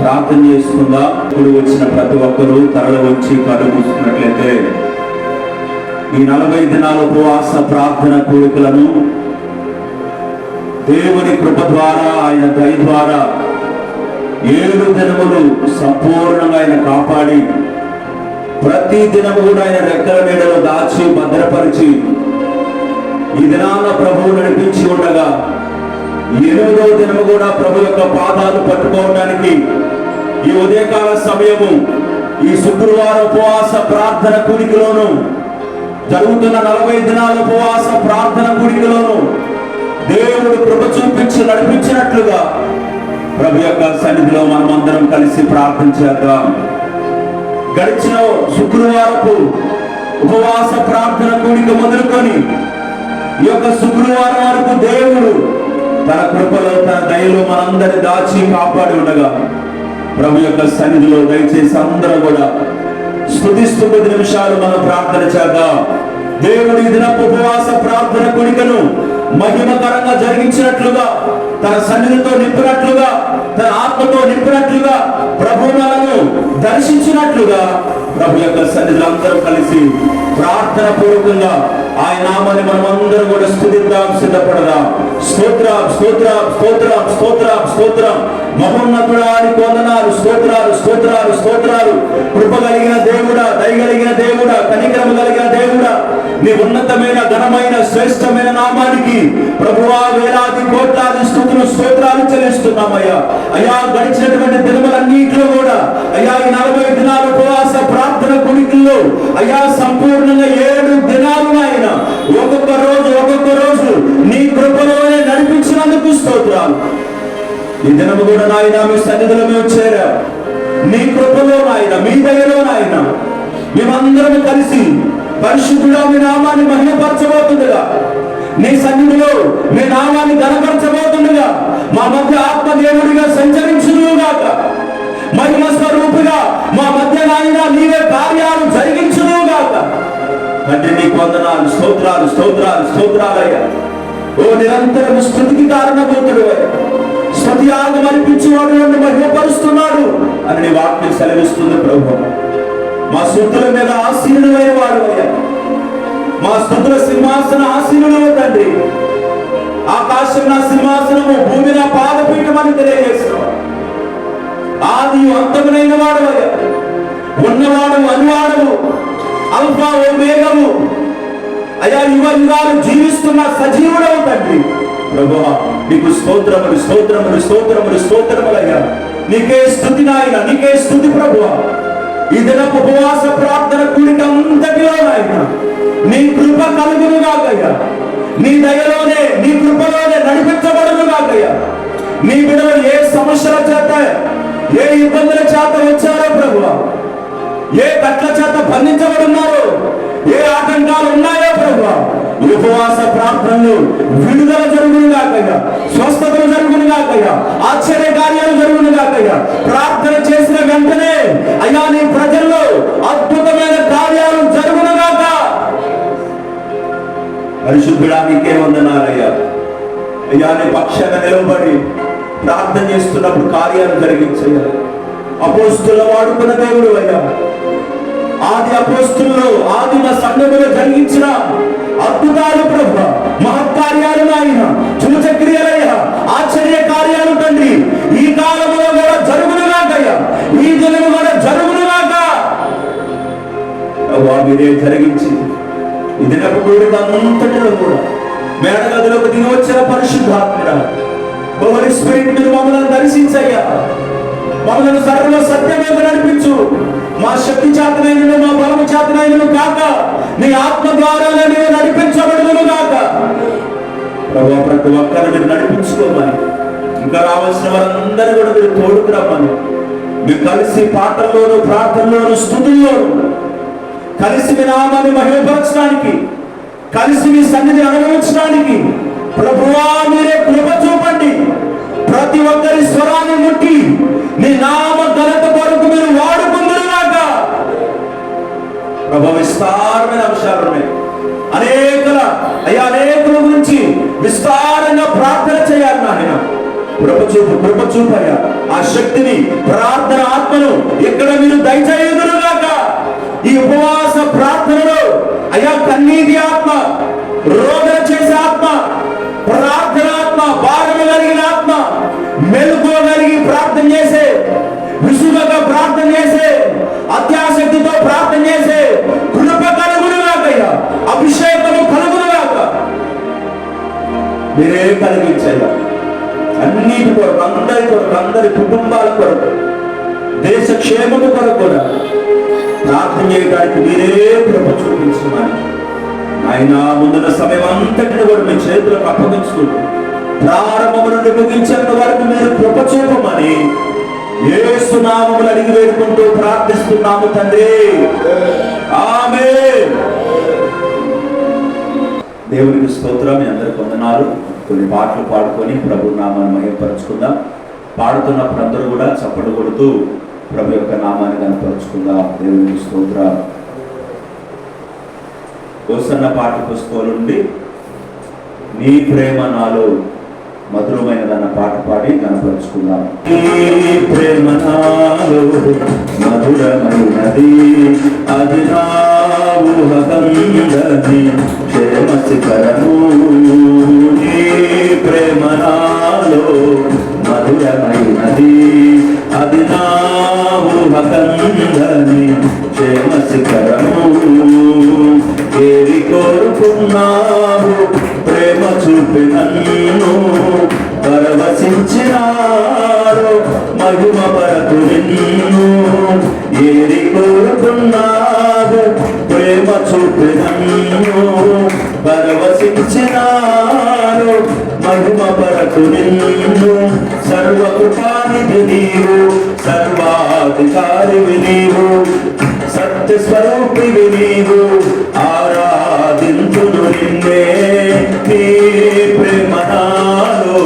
ప్రార్థన చేసుకుందా. ఇప్పుడు వచ్చిన ప్రతి ఒక్కరూ తరలి వచ్చి కళ్ళు మూసుకున్నట్లయితే ఈ 40 దినాల ఉపవాస ప్రార్థన కోరికలను దేవుని కృప ద్వారా, ఆయన దయ ద్వారా 7 దినములు సంపూర్ణంగా ఆయన కాపాడి ప్రతి దినము కూడా ఆయన రెక్కల నీడలో దాచి భద్రపరిచి ఈ దినాన ప్రభువు నడిపించి ఉండగా 8వ దినము కూడా ప్రభు యొక్క పాదాలు పట్టుకోవడానికి ఈ ఉదయకాల సమయము ఈ శుక్రవారం ఉపవాస ప్రార్థన కూడికలోను జరుగుతున్న 40 దినాల ఉపవాస ప్రార్థన కూడికలోను దేవుడు కృప చూపించి నడిపించినట్లుగా ప్రభు యొక్క సన్నిధిలో మనమందరం కలిసి ప్రార్థన చేద్దాం. గడిచిన శుక్రవారపు ఉపవాస ప్రార్థన కూడిక మొదలుకొని ఈ యొక్క శుక్రవారం వరకు దేవుడు తన కృపలో, తన దయలో మనందరి దాచి కాపాడి ఉండగా ప్రభు యొక్క సన్నిధిలో దయచేసి అందరూ కూడా స్తుతిస్తూ 10 నిమిషాలు మనం ప్రార్థన చేద్దాం. దేవుడు ఈ దినపు ఉపవాస ప్రార్థన కూడికను మహిమకరంగా జరిగించినట్లుగా, తన సన్నిధితో నింపినట్లుగా, తన ఆత్మతో నింపినట్లుగా, ప్రభు మనను దర్శించినట్లుగా ప్రభు యొక్క సన్నిధిలో అందరూ కలిసి ప్రార్థన పూర్వకంగా ఆయన నామాన్ని మనం అందరం కూడా స్తుతిద్దాం, సిద్ధపడదాం. స్తోత్రం, స్తోత్రం, స్తోత్రం, స్తోత్రం, స్తోత్రం. మహోన్నతుడానికి వందనాలు, స్తోత్రాలు, స్తోత్రాలు, స్తోత్రాలు. కృప కలిగిన దేవుడా, దయగలిగిన దేవుడా, కనికరము కలిగిన దేవుడా, నీ ఉన్నతమైన ఘనమైన శ్రేష్టమైన నామానికి ప్రభువా వేలాది కోట్లాది స్తుతులు, స్తోత్రాలు చెల్లిస్తున్నామయ్యా. అయ్యా, గడిచినటువంటి దినములన్నింటిలో కూడా అయ్యా ఈ 40 దినాల ఉపవాస ప్రార్థన కూడికల్లో అయ్యా సంపూర్ణంగా 7 దినాలు ఆయన ఒక్కొక్క రోజు నీ కృపలోనే నడిపించినందుకు స్తోత్రాలు. ఈ దినము కూడా నాయన మీ సన్నిధిలో మేము చేరా, నీ కృపలో నాయన, మీ దయలో నాయన మేమందరం కలిసి పరిశుద్ధుడా మీ నామాన్ని మహిమపరచబోతుండగా, నీ సన్నిధిలో మీ నామాన్ని ఘనపరచబోతుండగా మా మధ్య ఆత్మదేవుడిగా సంచరించునుగాక, మహిమ స్వరూపుగా మా మధ్య నాయన నీవే కార్యాలు జరిగించునుగాక. తండ్రి నీకు వందనాలు, స్తోత్రాలు, స్తోత్రాలు, స్తోత్రాలయ్యా. ఓ నిరంతరం స్తుతికి కారణభూతుడు, స్తుతి యాగం అర్పించేవాడు నన్ను మహిమపరుస్తున్నాడు అని నీ వాక్యం సెలవిస్తుంది ప్రభు. మా స్తుతుల మీద ఆసీనుడైన వాడు అయ్యా, మా స్తుతుల సింహాసన ఆసీనుడు తండ్రి. ఆకాశం నా సింహాసనము, భూమి నా పాదపీఠం అని తెలియజేస్తున్నాడు. ఆది అంతమునైన వాడు అయ్యా, ఉన్నవాడు అనువాడము, అల్ఫా ఓమేగము అయ్యా, యుగ యుగాలు జీవిస్తున్న సజీవుడవు తండ్రి. ప్రభువా నీకు స్తోత్రములు, స్తోత్రములు, స్తోత్రములు, స్తోత్రములయ్యా. నీకే స్తుతి నాయన, నీకే స్తుతి ప్రభువా. ఈ దినపు ఉపవాస ప్రార్థన కూడిక అంతటిలో నాయన నీ కృప కలుగునుగాకయ్యా, నీ దయలోనే, నీ కృపలోనే నడిపించబడునుగాకయ్యా. నీ బిడ్డలు ఏ సమస్యల చేత, ఏ ఇబ్బందుల చేత వచ్చారో ప్రభువా, ఏ కట్ల చేత బంధించబడున్నారో, ఏ ఆటంకాలు ఉన్నాయో ప్రభువా, ఉపవాస ప్రార్థనలు విడుదల జరుగునుగాకయ్యా, స్వస్థతలు జరుగునుగాకయ్యా, ఆశ్చర్య కార్యాలు జరుగునుగాకయ్యా. ప్రార్థన చేసిన వెంటనే అయ్యా నీ ప్రజల్లో అద్భుతమైన కార్యాలు జరుగునుగాక. పరిశుద్ధుడా నీకే వందనాలయ్యా. అయ్యా నీ పక్షాన నిలబడి ప్రార్థన చేస్తున్నప్పుడు కార్యాలు జరిగించయ్యా. అపోస్తుల వాడుకున్న దేవుడు అయ్యా, ఆది అపోస్తుల్లో, ఆదిమ సంఘములో జరిగించిన అద్భుతాలు ప్రభు, మహత్కార్యాలు ఆయన, సూచక్రియలయ్యా, ఆశ్చర్య కార్యాలు తండ్రి ఈ కాలంలో కూడా జరుగునుగాకయ్యా, ఈ దినము కూడా జరుగునుగాక. మీరే జరిగించి ఈ దినపు కూడిక అంతటిలో కూడా మేడగదిలోకి దిగి వచ్చిన పరిశుద్ధాత్ముడా, హోలీ స్పిరిట్ మీరు మమ్మల్ని దర్శించయ్యా, మమ్మల్ని సర్వ సత్యమేద నడిపించు. మా శక్తి చేతనైనను, మా బలము చేతనైనను కాక, నీ ఆత్మ ద్వారా నీవు నడిపించబడును కాక. ప్రభు ప్రతి ఒక్కరిని మీరు నడిపించుకోమని, ఇంకా రావాల్సిన వారందరూ కూడా మీరు తోడుకురమ్మని, మీరు కలిసి పాటల్లోను, ప్రార్థనలోను, స్తుతుల్లోను కలిసి మీ నామాన్ని మహిమపరచడానికి, కలిసి మీ సన్నిధిని అనుభవించడానికి ప్రభువా మీరే కృప చూపండి. ప్రతి ఒక్కరి స్వరాన్ని ముట్టి నీ నామ ఘనత కొరకు మీరు వాడుకుందురుగాక. ప్రభు విస్తారమైన అంశాలు ఉన్నాయి, అనేకుల గురించి విస్తారంగా ప్రార్థన చేయాలి నాయన. కృపచూపయ్యా. ఆ శక్తిని, ప్రార్థన ఆత్మను ఇక్కడ మీరు దయచేయుదురుగాక. ఈ ఉపవాస ప్రార్థనలో అయ్యా కన్నీటి ఆత్మ, రోదన చేసే ఆత్మ, ప్రార్థన ఆత్మ, భారము కలిగిన ఆత్మ, మెలుకోగలిగి ప్రార్థన చేసే, విసుగగా ప్రార్థన చేసే, అత్యాసక్తితో ప్రార్థన చేసే కృప కలుగునుగాకయ్యా, అభిషేకము కలుగునుగాక. మీరే కలిగించారు అన్నిటి కొరకు, అందరి కొరకు, అందరి కుటుంబాల కొరకు, దేశ క్షేమము కొరకు కూడా ప్రార్థన చేయడానికి మీరే కృప చూపించమని ఆయన ముందున్న సమయం అంతటిని కూడా మీ చేతులకు అప్పగించుకుంటూ ప్రారంభము నుండి ముగించేంత వరకు మీరు కృప చూపమని యేసు నామములు అడిగి వేడుకుంటూ ప్రార్థిస్తున్నాము తండ్రి. ఆమేన్. దేవునికి స్తోత్రం. మీ అందరికి వందనాలు. కొన్ని పాటలు పాడుకొని ప్రభు నామాన్ని మహిమపరచుకుందాం. పాడుతున్నప్పుడు అందరూ కూడా చప్పట్లు కొడుతూ ప్రభు యొక్క నామాన్ని కనపరుచుకుందాం. దేవునికి స్తోత్రం. హోసన్న పాఠ్య పుస్తకాల నుండి నీ ప్రేమ నాలో మధురమైనదన్న పాట పాడి కనపరుచుకుందాం. నీ ప్రేమ నాలో మధురమైనది, అది నా ఊహకందని క్షేమ శిఖరము. నీ ప్రేమ నాలో మధురమైనది, అది నా ఊహకందని క్షేమ శిఖరము. ఏరి కోరుకున్నావు ప్రేమ చూపి నన్ను, పరవశించినాడు మహిమ పరకు నిన్ను. ఏరి కోరుకున్నావు ప్రేమ చూపి నన్ను, పరవశించినాడు మహిమ పరకు నిన్ను. సర్వకృపానిధి నీవు, సర్వాధికారివి నీవు, సత్య స్వరూపివి నీవు, ఆరాధించును నిన్నే. నీ ప్రేమ నాలో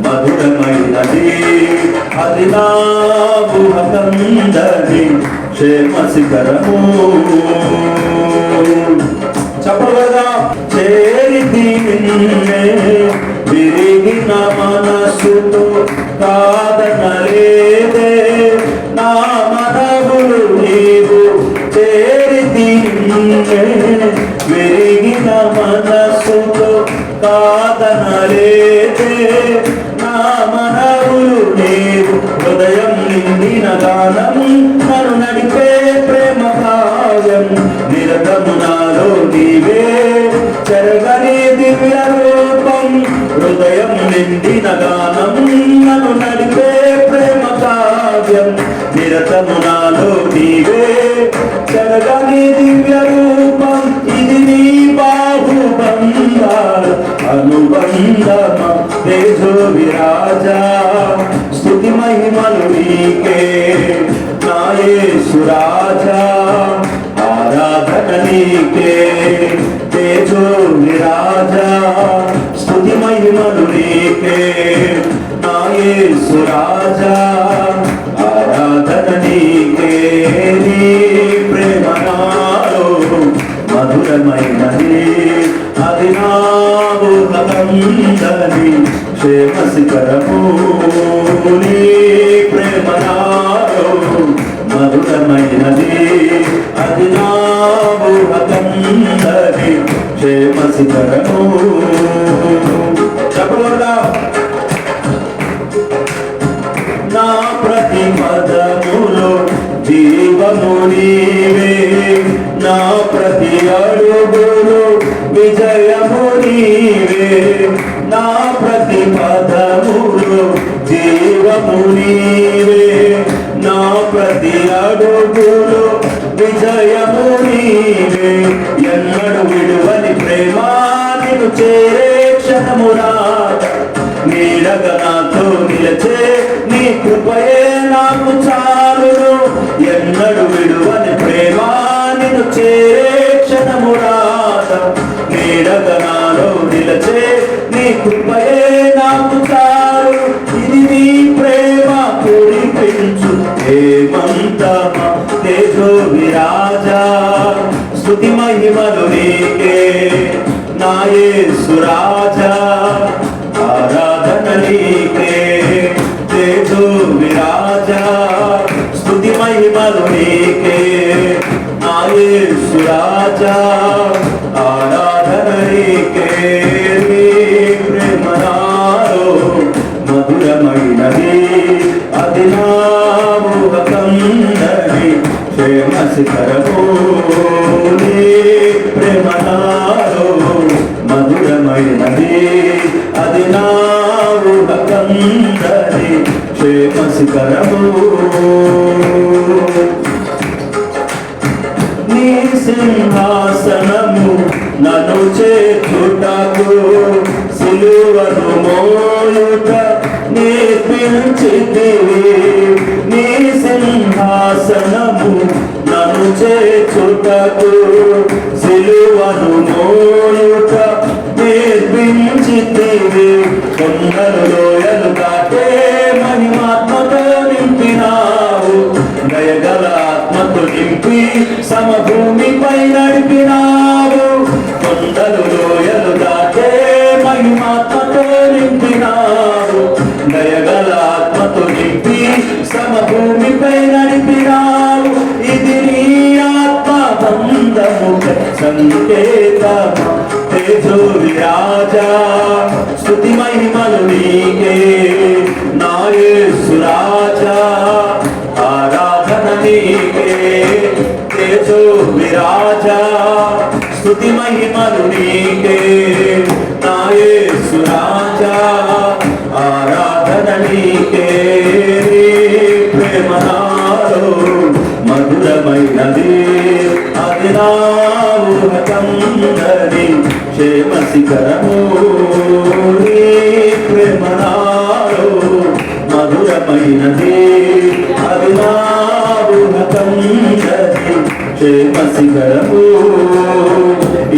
మధురమైనది, అది నా ఊహకందని క్షేమ శిఖరము. చెప్పగలదా? చేరితి నిన్నే విరిగిన మనసుతో కాదనలేదే నా మనవులు నీవు. చేరితి నిన్నే విరిగిన మనసుతో కాదనలేదే నా మనవులు నీవు. హృదయం నిండిన గానం నన్ను నడిపే ప్రేమ కావ్యం, నిరతము నాలో నీవే చెరగని దివ్య రూపం. హృదయం నిండిన గానం నన్ను నడిపే ప్రేమ కావ్యం, నిరతము నాలో నీవే చెరగని దివ్య రూపం. ఇది నీ బాహుబంధాల అనుబంధమ తేజో విరాజా. స్తుతి మహిమలు నీకే నా యేసు రాజా, ఆరాధన నీకే తేజో విరాజా. స్తుతి మహిమలు నీకే నా యేసు రాజా, ఆరాధన నీకే. నీ ప్రేమ నాలో మధురమైనది, అది నా ఊహకందని క్షేమ శిఖరము. నీ ప్రేమ నాలో మధురమైనది, అది నా ఊహకందని క్షేమ శిఖరము. చెప్పగలరా? నా ప్రతి పదములో జీవము నీవే, నా ప్రతి అడుగులో విజయము నీవే. నా ప్రతి పదములో జీవము నీవే, నా ప్రతి అడుగులో విజయము నీవే. ఎన్నడు విడువని ప్రేమ నిన్ను చేరే క్షణము రాదా, నీడగా నాతో నిలచే నీ కృపయే నాకు చాలును. ఎన్నడు విడువని ప్రేమ నిన్ను చేరే క్షణము రాదా, నీడగా నాలో నిలచే నీ కృపయే నాకు చాలు. ఇది నీ ప్రేమ కురిపించు హేమంతమా తేజో విరాజా. స్తుతి మహిమలు నీకే నా యేసు రాజా, ఆరాధన నీకే. రాజా ఆరాధన నీకే నీ ప్రేమ నాలో మధురమైనది అది నా ఊహకందని క్షేమ శిఖరము నీ ప్రేమ నాలో మధురమైనది అది నా ఊహకందని క్షేమ శిఖరము నీ సింహాసనము నన్ను చేర్చుటకు సిలువను మోయుట నేర్పించితివి నీ సింహాసనము నన్ను చేర్చుటకు సిలువను మోయుట నేర్పించితివి కొండలు లోయలు దాటే మహిమాత్మతో నింపినావు దయగల ఆత్మతో నింపి సమభూమిపై నడిపినావు కొండలు లోయలు దాటే మహిమాత్మతో నింపినావు దయగల ఆత్మతో నింపి సమభూమిపై నడిపినావు ఇది నీ ఆత్మ బంధము సంకేతము తేజో విరాజా స్తుతి మహిమలు నీకే నా యేసు రాజా ఆరాధన నీకే తేజో విరాజా స్తుతి మహిమలు నీకే నా యేసు రాజా ఆరాధన నీకే ప్రేమ నాలో మధురమైనది అది నా ఊహకందని క్షేమ శిఖరము నీ ప్రేమ నాలో మధురమైనది అది నా ఊహకందని క్షేమ శిఖరము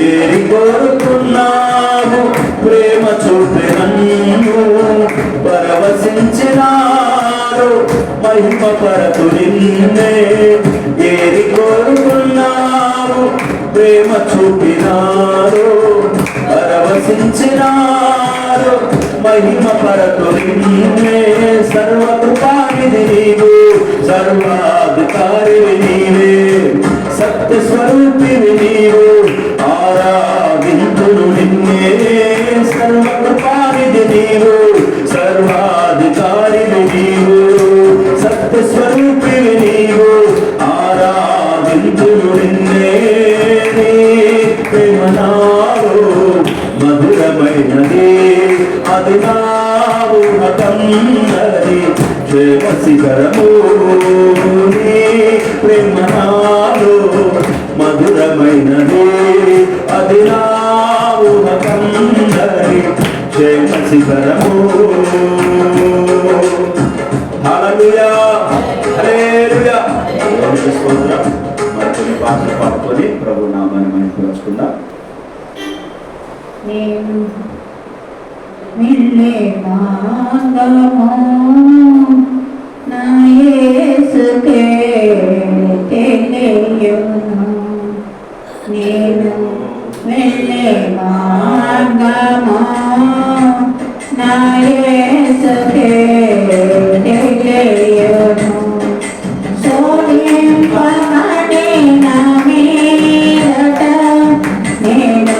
ఏరి కోరుకున్నావు ప్రేమ చూపే నన్ను పరవశించినారు మహిమ పరతు నిన్నే ఏరి కోరుకున్నావు ప్రేమ చూపినారు పరవశించినారు మహిమ పరతు నిన్నే సర్వకృపానిధి నీవు సర్వాధికారివి నీవే సత్య స్వరూపివి నీవు ఆరాధింతును నిన్నే సర్వకృపానిధి నీవు సర్వాధికారివి నీవు సత్య స్వరూపివి నీవు ఆరాధింతును నిన్నే ప్రేమ నాలో మధురమైనది అది నా ఊహకందని క్షేమ శిఖరము నీ ప్రేమ నాలో మధురమైనది అది నా ఊహకందని క్షేమ శిఖరము హల్లెలూయా హల్లెలూయా స్తోత్రం మరికొన్ని పాటలు పాడుకొని ప్రభు నామాన్ని మనం పిలుచుకుందాం నేను వెళ్ళే మార్గము నా యేసుకే తెలియును నేను వెళ్ళే మార్గము నా యేసుకే తెలియును సోలింపబడి నా మీదట నేను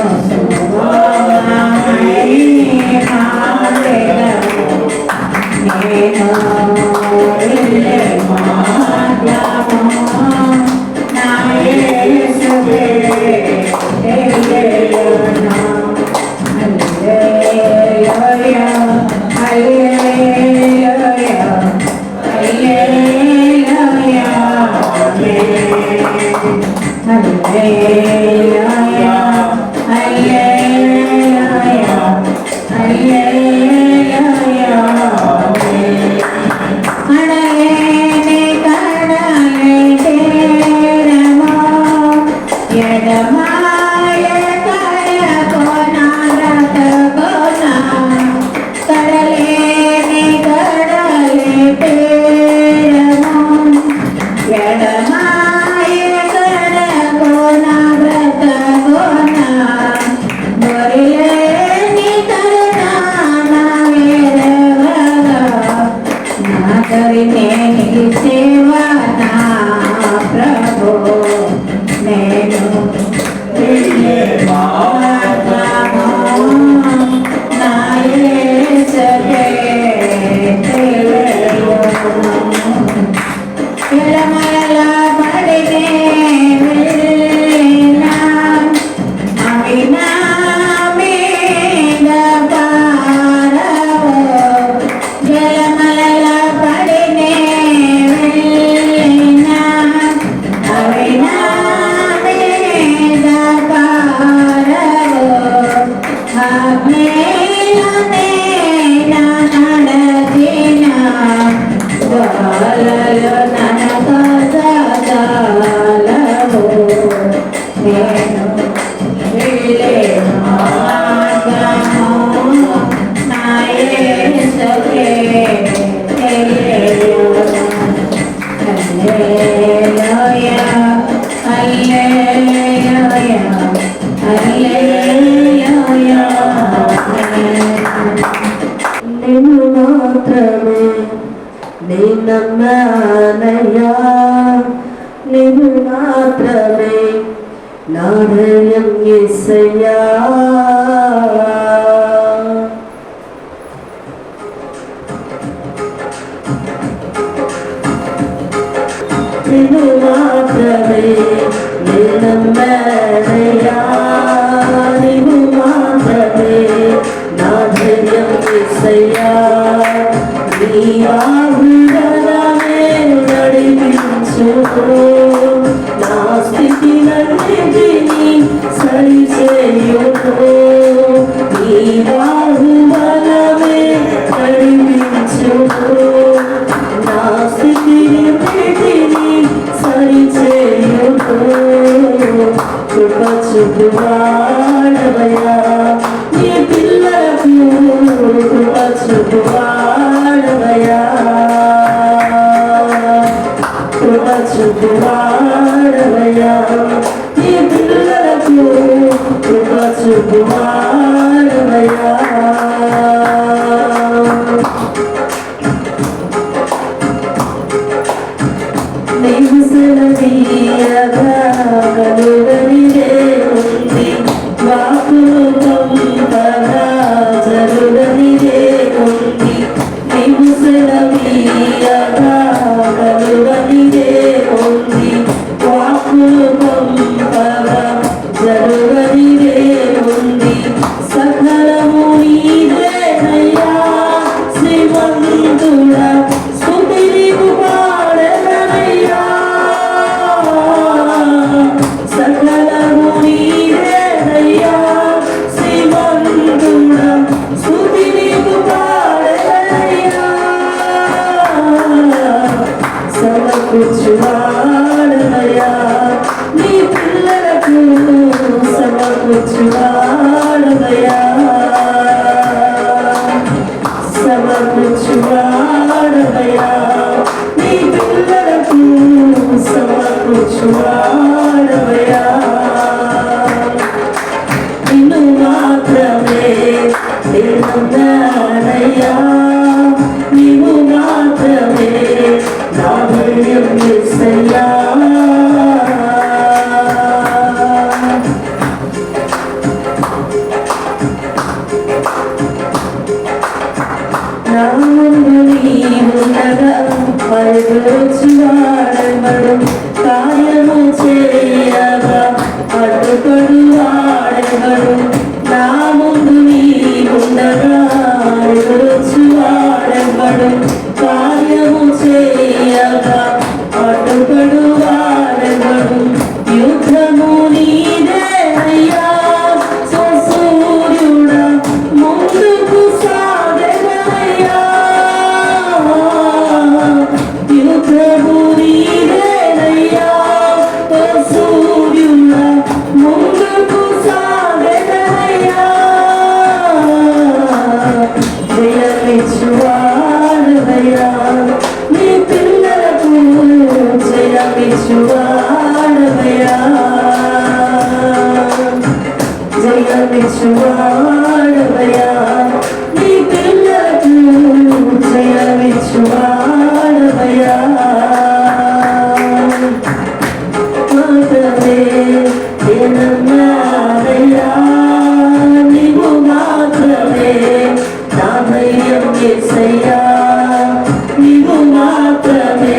ఎడమాయ కడ కోన నిన్ను మాత్రమే నమ్మానయ్యా, నిన్ను మాత్రమే నా ధైర్యం యేసయ్యా. నిన్ను మాత్రమే నమ్మానయ్యా, నిన్ను మాత్రమే నా ధైర్యం యేసయ్యా. నీ ఆహ్వానమే నడిపించు, నా స్థితినన్నిటినీ సరిచేయును. నీ ఆహ్వానమే నడిపించు, నా స్థితినన్నిటినీ సరిచేయును. కృప చూపువాడవయ్యా నీ పిల్లలకు, కృప చూపువాడవయ్యా, కృప చూపువాడవయ్యా నీ పిల్లలకు, కృప చూపువాడవయ్యా. నీవు సెలవీయగా కలుగనిదే ఉంది, వాకు పంపగా జరుగనిదే ఉంది. నీవు సెలవీయగా కలుగనిదే ఉంది, వాకు పంపగా జరుగనిదే ఉంది. సకలము నీదేనయ్యా శ్రీమంతుడా, స్తుతి నీకు పాడెదనయ్యా. సకలము నీదేనయ్యా శ్రీమంతుడా, స్తుతి నీకు పాడెదనయ్యా. సమకూర్చువాడవయ్యా నీ పిల్లలకు, సమకూర్చువాడవయ్యా, సమకూర్చువాడవయ్యా నీ పిల్లలకు, సమకూర్చువాడవయ్యా. నిన్ను మాత్రమే నమ్మానయ్యా, నీవు మాత్రమే నా ధైర్యం యేసయ్యా. నా ముందు నీవుండగా పరిగెత్తువాడెవడు, కార్యము చేయగా అడ్డుపడు వాడెవడు. నా ముందు నీవుండగా పరిగెత్తువాడెవడు, కార్యము చేయగా అడ్డుపడు వాడెవడు. యుద్ధము నీదేనయ్యా సూర్యుడా, ముందుకు సాగెదనయ్యా. యుద్ధము నీదేనయ్యా సూర్యుడా, ముందుకు సాగెదనయ్యా. జయమిచ్చువాడవయ్యా నీ పిల్లలకు, జయమిచ్చువాడవయ్యా, జయమిచ్చువాడవయ్యా నీ పిల్లలకు, జయమిచ్చువాడవయ్యా. మాత్రమే నమ్మానయ్యా, నీవు మాత్రమే నా ధైర్యం యేసయ్యా. నీవు మాత్రమే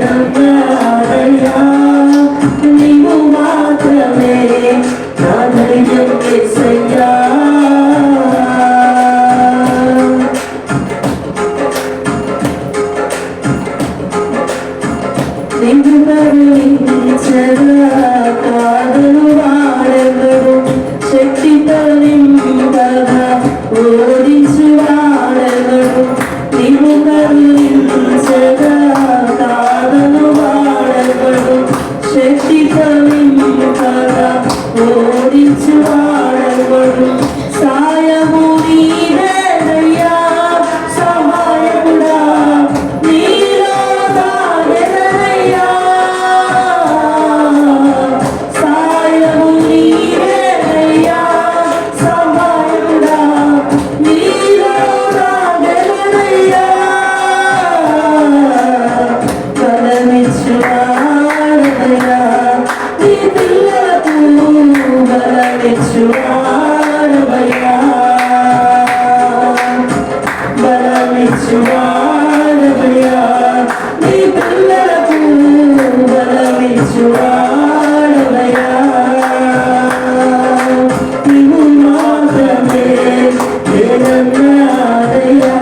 నమ్మానయ్యా, నీవు మాత్రమే నా ధైర్యం యేసయ్యా. నిన్ను కరుణించగా కాదను వాడెవడు, శక్తితో నింపగా ఓడించు వాడెవడు. నిన్ను కరుణించగా కాదను వాడెవడు, శక్తితో నింపగా ఓడించు వాడెవడు. సాయము నీదేనయ్యా సహాయకుడా, నీలో దాగెదనయ్యా. నడిపించువాడవయ్యా నీవు మాత్రమే నేనన్నాడయ్యా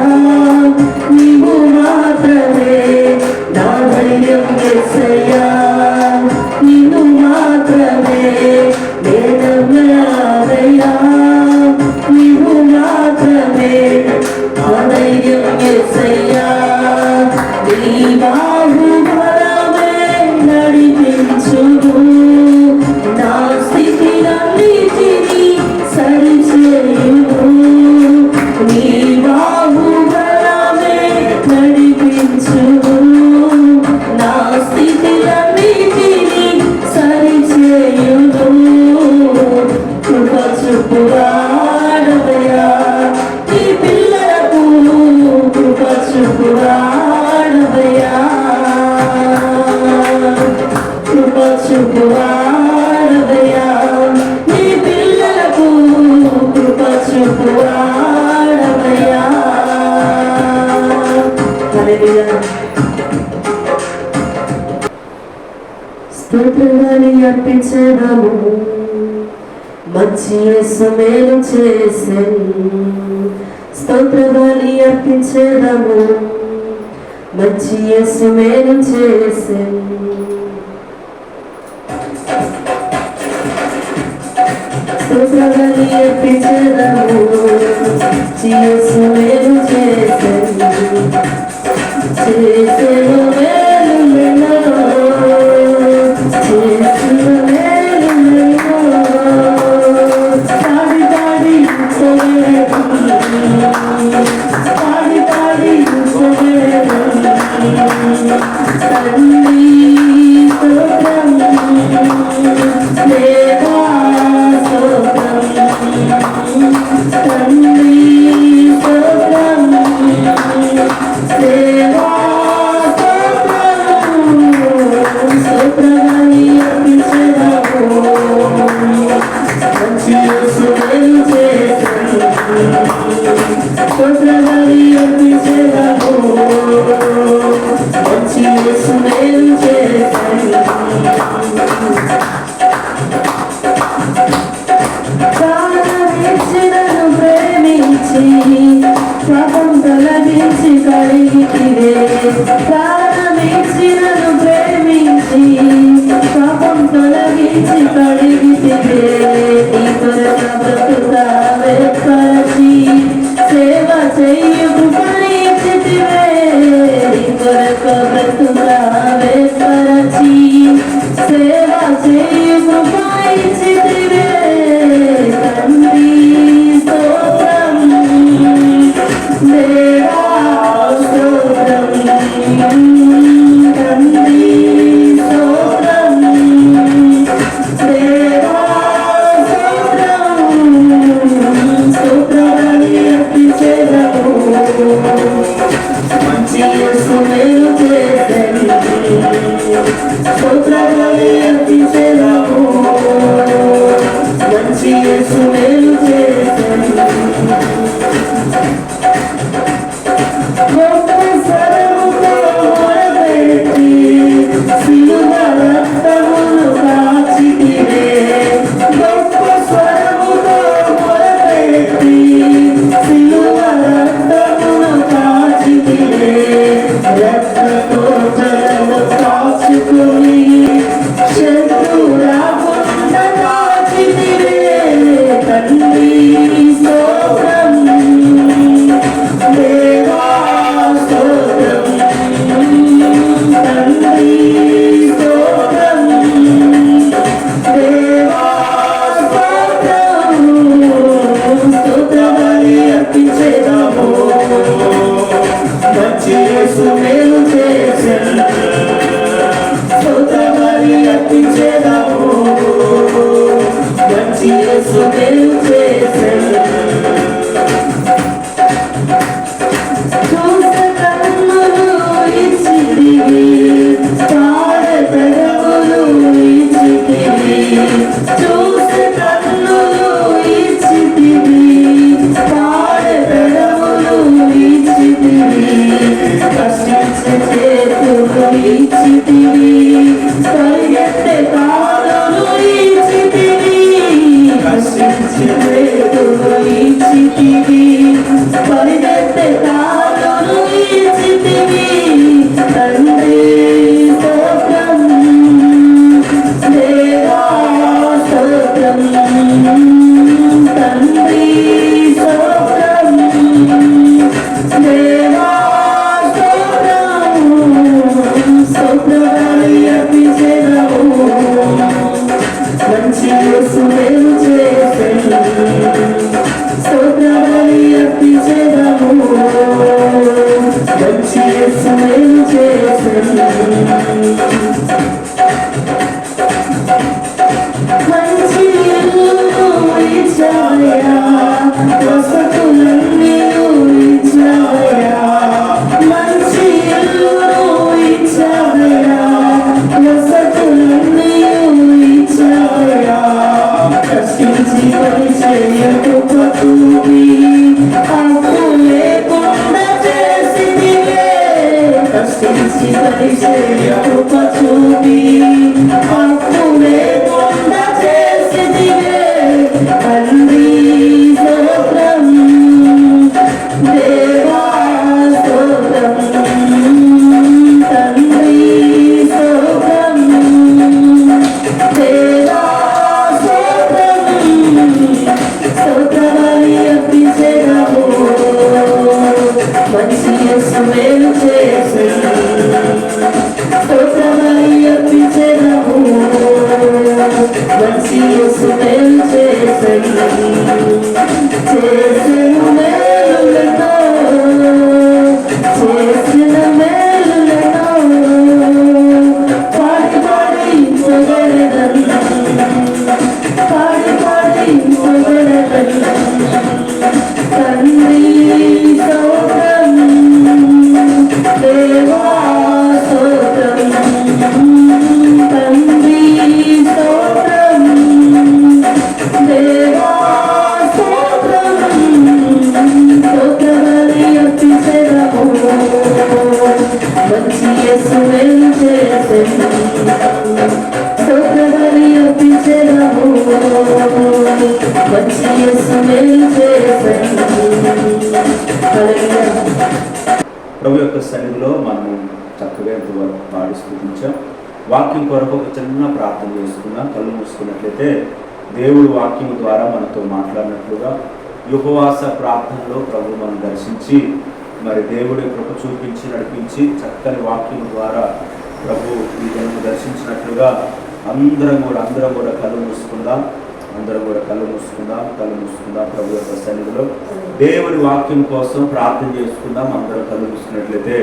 నీవు మాత్రమే నా ధైర్యం యేసయ్యా నీవు మాత్రమే నేనన్నాడయ్యా నీవు మాత్రమే నా ధైర్యం యేసయ్యా నీ బాహుబలమే నడిపించును నా స్థితిలన్నిటినీ సరిచేయును నీ బాహుబలమే నడిపించును నా స్థితిలన్నిటినీ సరిచేయును కృప చూపువాడవయ్యా ఈ పిల్లలకు కృప చూపువాడవయ్యా కృప చూపువాడవయ్యా ఈ పిల్లలకు కృప చూపువాడవయ్యా హల్లెలూయా స్తోత్రాన్ని అర్పించదము మంచి యేసు మేలు చేసెను స్తోత్రాన్ని అర్పించదము మంచి యేసు మేలు చేసెను స్తోత్రాన్ని అర్పించదము మంచి యేసు మేలు చేసెను చేసెను మేలులెన్నో చేసెను మేలులెన్నో పాడి పాడి పాడి పాడి తండ్రి స్తోత్రం దేవా స్తోత్రం తండ్రి స్తోత్రం దేవా స్తోత్రం స్తోత్రాన్ని అర్పించెదము మంచి యేసు మేలు చేసెను స్తోత్రాన్ని అర్పించెదము మంచి యేసు మేలు చేసెను ప్రాణమిచ్చినను ప్రేమించి పాపం తొలగించి కడిగితివే ప్రాణమిచ్చినను ప్రేమించి పాపం తొలగించి కడిగితివే నీ కొరత బ్రతుకుతావే పరచి సేవ చెయ్యు కృపణించితివే నీ కొరత బ్రతుకుతావే పరచి సేవ చెయ్యు కృపణించితివే తండ్రి స్తోత్రం దేవా స్తోత్రం తండ్రి స్తోత్రం దేవా స్తోత్రం స్తోత్రాన్ని అర్పించెదము మంచి యేసు మేలు చేసెను స్తోత్రాన్ని అర్పించెదము మంచి యేసు మేలు చేసెను గొప్ప స్వరముతో మొరపెట్టి సిలువ రక్తమును కాచితివే గొప్ప స్వరముతో మొరపెట్టి సిలువ రక్తమును కాచితివే రక్తకోటలను కాచుకుని శత్రురాకుండా కాచితివే తండ్రి స్తోత్రం దేవా స్తోత్రం తండ్రి స్తోత్రం దేవా స్తోత్రం స్తోత్రాన్ని అర్పించెదము మంచి యేసు మేలు చేసెను స్తోత్రాన్ని అర్పించెదము మంచి యేసు మేలు చేసెను చూసే కన్నులు ఇచ్చితివి పాడే పెదవులు ఇచ్చితివి చూసే కన్నులు ఇచ్చితివి పాడే పెదవులు ఇచ్చితివి కష్టించే చేతులు ఇచ్చితివి పరిగెత్తే కృప చూపి అప్పుడే కొండ చేసిదివే తండ్రి స్తోత్రం దేవా స్తోత్రం తండ్రి స్తోత్రం దేవా స్తోత్రం స్తోత్రబలి అర్పించెదము మంచి యేసు మేలు చేసి స్తోత్రబలి అర్పించెదము మంచి యేసు మేలు చేసి చేసిన మేలులతో చేసిన మేలులతో పాడి పాడి పొగడెదను పాడి పాడి పొగడెదను తండ్రి స్తోత్రం దేవా స్తోత్రం తండ్రి స్తోత్రం దేవా స్తోత్రం స్తోత్రబలి అర్పించెదము మంచి యేసు మేలు చేసెను స్తోత్రబలి అర్పించెదము మంచి యేసు మేలు చేసెను హల్లెలూయా. ప్రభు యొక్క సన్నిధిలో మనము చక్కగా ఇంతవరకు పాడి స్తుతించాం. వాక్యం కొరకు ఒక చిన్న ప్రార్థన చేసుకున్నాం. కళ్ళు మూసుకున్నట్లయితే దేవుడు వాక్యం ద్వారా మనతో మాట్లాడినట్లుగా ఈ ఉపవాస ప్రార్థనలో ప్రభు మనం దర్శించి మరి దేవుడి కృప చూపించి నడిపించి చక్కని వాక్యం ద్వారా ప్రభు ఈ దినము దర్శించినట్లుగా అందరం కూడా కళ్ళు మూసుకుందాం. కళ్ళు మూసుకుందాం. ప్రభు యొక్క సన్నిధిలో దేవుని వాక్యం కోసం ప్రార్థన చేసుకుందాం. అందరం కళ్ళు మూసుకున్నట్లయితే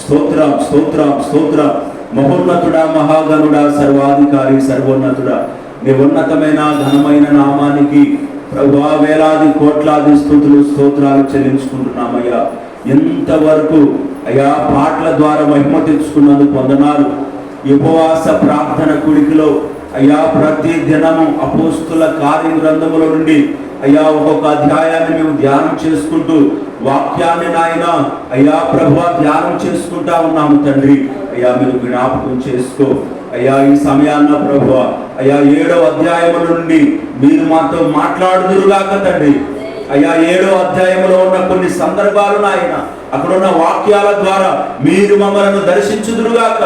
స్తోత్రం స్తోత్రం స్తోత్రం మహోన్నతుడా మహాగణుడా సర్వాధికారి సర్వోన్నతుడా నీ ఉన్నతమైన ఘనమైన నామానికి ప్రభువా వేలాది కోట్లాది స్తుతులు స్తోత్రాలు చెల్లించుకుంటున్నామయ్యా. ఎంతవరకు అయ్యా పాటల ద్వారా మహిమ తెచ్చుకున్నందుకు వందనాలు. ఈ ఉపవాస ప్రార్థన కుడికిలో అయ్యా ప్రతి దినము అపోస్తుల కార్య గ్రంథముల నుండి అయ్యా ఒక్కొక్క అధ్యాయాన్ని మేము ధ్యానం చేసుకుంటూ వాక్యాన్ని నాయన అయ్యా ప్రభువా ధ్యానం చేసుకుంటా ఉన్నాము తండ్రి. అయ్యా మీరు జ్ఞాపకం చేసుకో అయ్యా ఈ సమయాన్న ప్రభువా అయ్యా 7వ అధ్యాయముల నుండి మీరు మాతో మాట్లాడుదురుగాక తండ్రి. అయ్యా 7వ అధ్యాయంలో ఉన్న కొన్ని సందర్భాలు నాయన అక్కడ ఉన్న వాక్యాల ద్వారా మీరు మమ్మల్ని దర్శించుదురుగాక.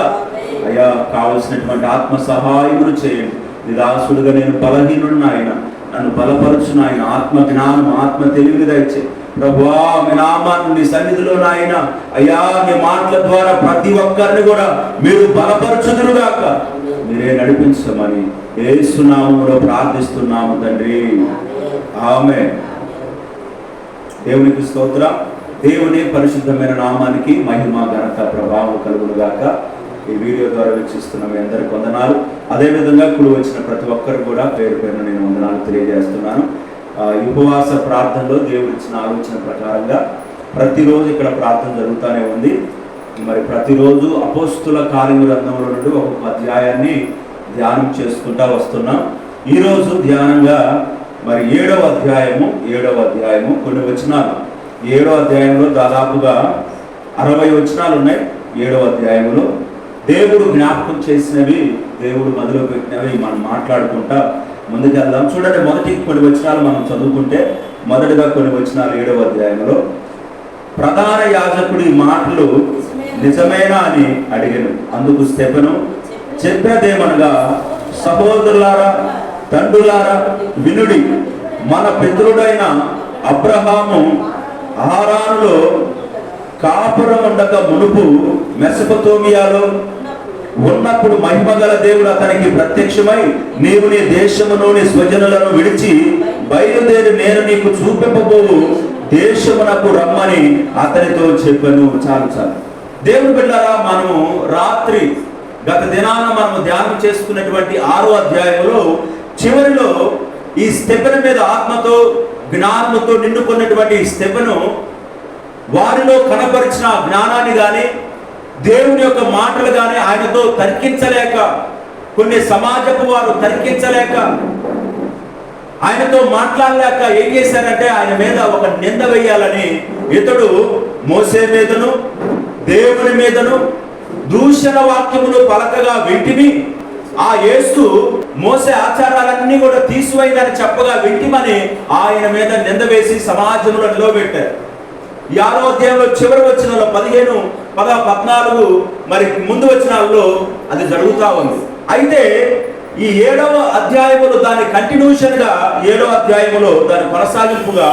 అయ్యా కావలసినటువంటి ఆత్మ సహాయములు చేయండి. నిరాశుడుగా నేను బలహీనుడు నాయన, నన్ను బలపరచు నాయన. ఆత్మ జ్ఞానం ఆత్మ తెలివిని దయచే ప్రభువా. మీ నామాన్ని నీ సన్నిధిలో నాయన అయ్యా మీ మాటల ద్వారా ప్రతి ఒక్కరిని కూడా మీరు బలపరచుదురుగాక. మీరే నడిపించమని యేసు నామములో ప్రార్థిస్తున్నాము తండ్రి. ఆమేన్. దేవునికి స్తోత్రం. దేవుని పరిశుద్ధమైన నామానికి మహిమ ఘనత ప్రభావం కలుగునుగాక. ఈ వీడియో ద్వారా వీక్షిస్తున్న మీ అందరికి వందనాలు. అదేవిధంగా కుడి వచ్చిన ప్రతి ఒక్కరు కూడా పేరు పేరున నేను వందనాలు తెలియజేస్తున్నాను. ఈ ఉపవాస ప్రార్థనలో దేవుడు ఇచ్చిన ఆలోచన ప్రకారంగా ప్రతిరోజు ఇక్కడ ప్రార్థన జరుగుతూనే ఉంది. మరి ప్రతిరోజు అపోస్తుల కార్య గ్రంథంలో నుండి ఒక్కొక్క అధ్యాయాన్ని ధ్యానం చేసుకుంటా వస్తున్నాం. ఈరోజు ధ్యానంగా మరి 7వ అధ్యాయము కొన్ని వచనాలు. 7వ అధ్యాయంలో దాదాపుగా 60 వచనాలు ఉన్నాయి. 7వ అధ్యాయంలో దేవుడు జ్ఞాపకం చేసినవి, దేవుడు మొదలు పెట్టినవి మనం మాట్లాడుకుంటా ముందుకెళ్దాం. చూడండి, మొదటి కొన్ని వచనాలు మనం చదువుకుంటే మొదటిగా కొన్ని వచనాలు 7వ అధ్యాయంలో ప్రధాన యాజకుడి మాటలు నిజమేనా అని అడిగాను. అందుకు స్టెఫెను చెప్పేదేమనగా, సహోదరులారా తండ్రులారా వినుడి, మన పితరుడైన అబ్రహాము హారానులో కాపురం ఉండక మునుపు మెసొపొతేమియాలో ఉన్నప్పుడు మహిమగల దేవుడు అతనికి ప్రత్యక్షమై, నీవు నీ దేశములోని స్వజనులను విడిచి బయలుదేరి నేను నీకు చూపింపబోవు దేశమునకు రమ్మని అతనితో చెప్పాను. చాలు. దేవుని బిడ్డలారా, మనము రాత్రి గత దినాన మనము ధ్యానం చేసుకున్నటువంటి 6వ అధ్యాయంలో చివరిలో ఈ స్టెఫెను మీద ఆత్మతో జ్ఞానముతో నిండుకున్నటువంటి స్టెఫెను వారిలో కనపరిచిన జ్ఞానాన్ని కానీ దేవుని యొక్క మాటలు కానీ ఆయనతో తర్కించలేక, కొన్ని సమాజపు వారు తర్కించలేక, ఆయనతో మాట్లాడలేక ఏం చేశారంటే ఆయన మీద ఒక నింద వేయాలని ఇతడు మోసే మీదను దేవుని మీదను దూషణ వాక్యములు పలకగా వింటిమి. ఆ యేసు మోసే ఆచారాలన్నీ కూడా తీసివేయదని చెప్పగా వింటిమని ఆయన మీద నింద వేసి సమాజంలో నిలవబెట్టారు. ఈ 6వ అధ్యాయంలో చివరి వచనంలో 15, 14 మరి ముందు వచనాల్లో అది జరుగుతూ ఉంది. అయితే ఈ 7వ అధ్యాయములో దాని కంటిన్యూషన్ గా 7వ అధ్యాయములో దాని కొనసాగింపుగా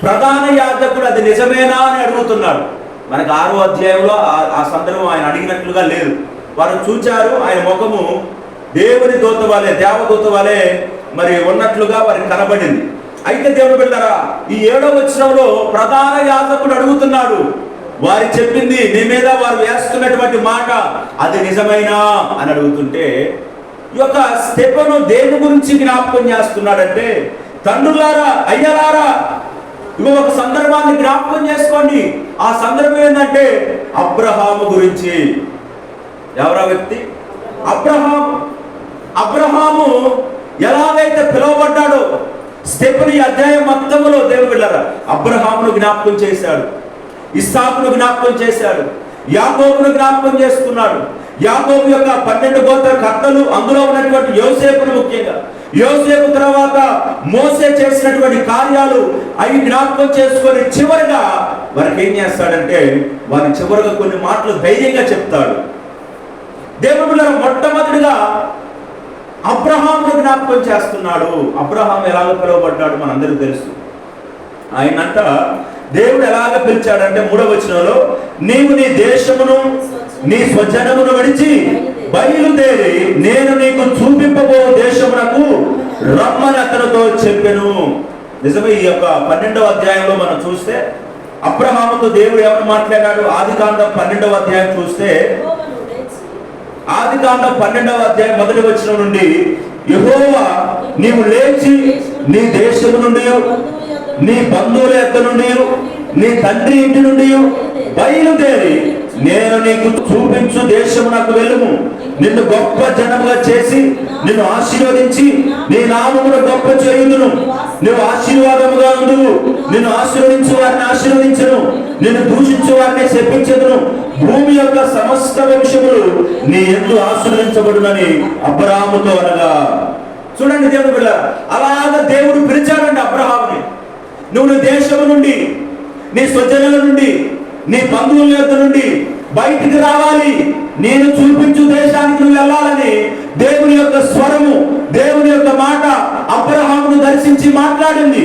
ప్రధాన యాజకుడు అది నిజమేనా అని అడుగుతున్నాడు. మనకి 6వ అధ్యాయంలో ఆ సందర్భం ఆయన అడిగినట్లుగా లేదు. వారు చూచారు, ఆయన ముఖము దేవుని దూత వలె, దేవదూత వలె మరి ఉన్నట్లుగా వారికి కనబడింది. అయితే దేవుని బిడ్డలారా, ఈ 7వ వచనంలో ప్రధాన యాజకుడు అడుగుతున్నాడు, వారు చెప్పింది నీ మీద వారు వేస్తున్నటువంటి మాట అది నిజమైనా అని అడుగుతుంటే, ఈ యొక్క స్టెఫెను దేని గురించి జ్ఞాపకం చేస్తున్నాడంటే, తండ్రులారా, అయ్యలారా, ఇవి ఒక సందర్భాన్ని జ్ఞాపకం చేసుకోండి. ఆ సందర్భం ఏంటంటే అబ్రహాము గురించి. ఎవరా వ్యక్తి? అబ్రహాము ఎలాగైతే పిలువబడ్డాడో స్టెఫెను ఈ అధ్యాయం మొత్తంలో దేవుని బిడ్డలారా అబ్రహామును జ్ఞాపకం చేశాడు, ఇస్సాకును జ్ఞాపకం చేశాడు, యాకోబును జ్ఞాపకం చేసుకున్నాడు. యాకోబు యొక్క 12 గోత్ర కర్తలు, అందులో ఉన్నటువంటి యోసేపును, ముఖ్యంగా యోసేపు తర్వాత మోసే చేసినటువంటి కార్యాలు అవి జ్ఞాపకం చేసుకొని చివరిగా వారికి ఏం చేస్తాడంటే వారి చివరిగా కొన్ని మాటలు ధైర్యంగా చెప్తాడు. దేవుడు మొట్టమొదటిగా అబ్రహామును జ్ఞాపకం చేస్తున్నాడు. అబ్రహాం ఎలాగ పిలువబడ్డాడు మనందరికీ తెలుసు. ఆయనంట దేవుడు ఎలాగ పిలిచాడంటే 3వ వచనంలో, నీవు నీ దేశమును నీ స్వజనమును విడిచి బయలుదేరి నేను నీకు చూపింపబో దేశమునకు రమ్మని అతనితో చెప్పెను. నిజమే, ఈ యొక్క 12వ అధ్యాయంలో మనం చూస్తే అబ్రహాముతో దేవుడు ఎవరు మాట్లాడాడు? ఆదికాండం 12వ అధ్యాయం చూస్తే, ఆదికాండం 12వ అధ్యాయం 1వ వచనం నుండి, యెహోవా నీవు లేచి నీ దేశము నుండి, నీ బంధువుల యొద్ద నుండి, నీ తండ్రి ఇంటి నుండి బయలుదేరి నేను నీకు చూపించు దేశమునకు వెళ్ళుము. నిన్ను గొప్ప జనముగా చేసి నిన్ను ఆశీర్వదించి నీ నామమును గొప్ప చేయుదును. నువ్వు ఆశీర్వాదముగా ఉండువు. నిన్ను ఆశీర్వదించు వారిని ఆశీర్వదించును, నిన్ను దూషించు వారిని శపించెదను. భూమి యొక్క సమస్త వంశములు నీ యందు ఆశీర్వదించబడునని అబ్రహాముతో అనగా. చూడండి దేవుడు బిడ్డ, అలాగా దేవుడు పిలిచాడండి అబ్రహాముని. నువ్వు నీ దేశము నుండి, నీ స్వజనుల నుండి, నీ బంధువుల యొద్ద నుండి బయటికి రావాలి, నేను చూపించు దేశానికి నువ్వు వెళ్ళాలని దేవుని యొక్క స్వరము, దేవుని యొక్క మాట అబ్రహామును దర్శించి మాట్లాడింది.